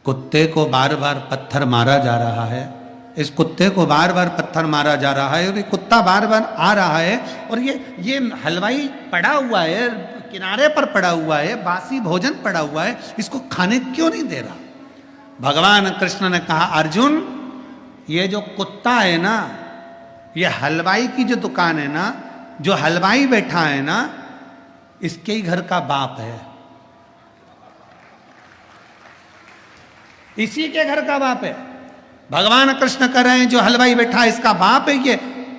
कुत्ते को बार बार पत्थर मारा जा रहा है, इस कुत्ते को बार बार पत्थर मारा जा रहा है और ये कुत्ता बार बार आ रहा है और ये हलवाई पड़ा हुआ है, किनारे पर पड़ा हुआ है, बासी भोजन पड़ा हुआ है, इसको खाने क्यों नहीं दे रहा? भगवान कृष्ण ने कहा, अर्जुन ये जो कुत्ता है ना, ये हलवाई की जो दुकान है ना, जो हलवाई बैठा है ना, इसके ही घर का बाप है, इसी के घर का बाप है। भगवान कृष्ण कह रहे हैं जो हलवाई बैठा है इसका बाप है ये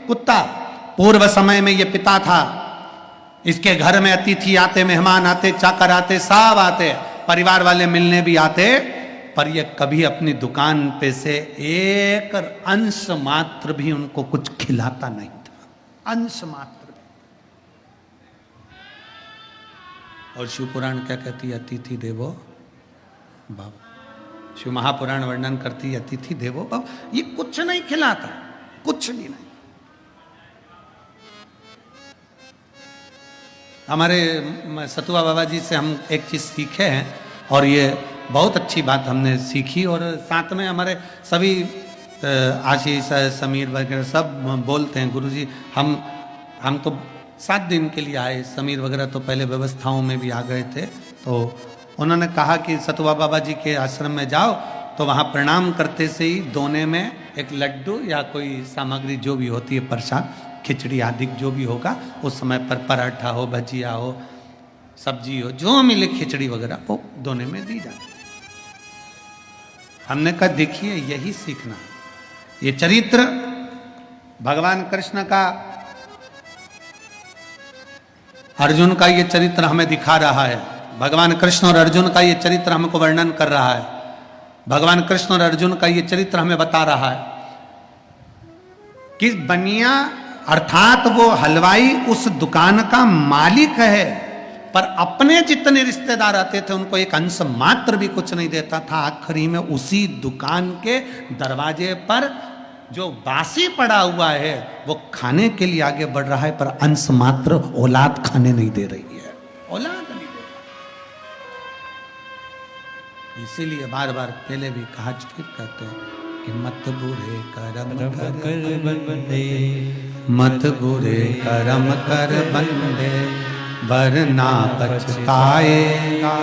कुत्ता। पूर्व समय में ये पिता था, इसके घर में अतिथि आते, मेहमान आते, चाकर आते, सब आते, परिवार वाले मिलने भी आते, पर ये कभी अपनी दुकान पे से एक अंश मात्र भी उनको कुछ खिलाता नहीं था, अंश मात्र भी। और शिव पुराण क्या कहती है? अतिथि देवो भव। शिव महापुराण वर्णन करती है अतिथि देवो भव। ये कुछ नहीं खिलाता, कुछ भी नहीं। हमारे सतुआ बाबा जी से हम एक चीज सीखे हैं और ये बहुत अच्छी बात हमने सीखी, और साथ में हमारे सभी आशीष समीर वगैरह सब बोलते हैं, गुरुजी हम तो 7 दिन के लिए आए, समीर वगैरह तो पहले व्यवस्थाओं में भी आ गए थे। तो उन्होंने कहा कि सतुआ बाबा जी के आश्रम में जाओ तो वहाँ प्रणाम करते से ही दोने में एक लड्डू या कोई सामग्री जो भी होती है, प्रसाद, खिचड़ी आदि जो भी होगा, उस समय पर पराठा हो, भजिया हो, सब्जी हो, जो मिले खिचड़ी वगैरह वो दोने में दी जाती। हमने कहा देखिए यही सीखना है। ये चरित्र भगवान कृष्ण का, अर्जुन का ये चरित्र हमें दिखा रहा है। भगवान कृष्ण और अर्जुन का ये चरित्र हमको वर्णन कर रहा है। भगवान कृष्ण और अर्जुन का ये चरित्र हमें बता रहा है कि बनिया अर्थात वो हलवाई उस दुकान का मालिक है, पर अपने जितने रिश्तेदार आते थे उनको एक अंश मात्र भी कुछ नहीं देता था। आखिरी में उसी दुकान के दरवाजे पर जो बासी पड़ा हुआ है वो खाने के लिए आगे बढ़ रहा है, पर अंश मात्र औलाद खाने नहीं दे रही है, औलाद नहीं दे रही। इसीलिए बार बार पहले भी कहा, फिर कहते हैं कि मत बुरे कर्म कर बंदे, मत बुरे कर्म कर बंदे, वरना पछताएगा।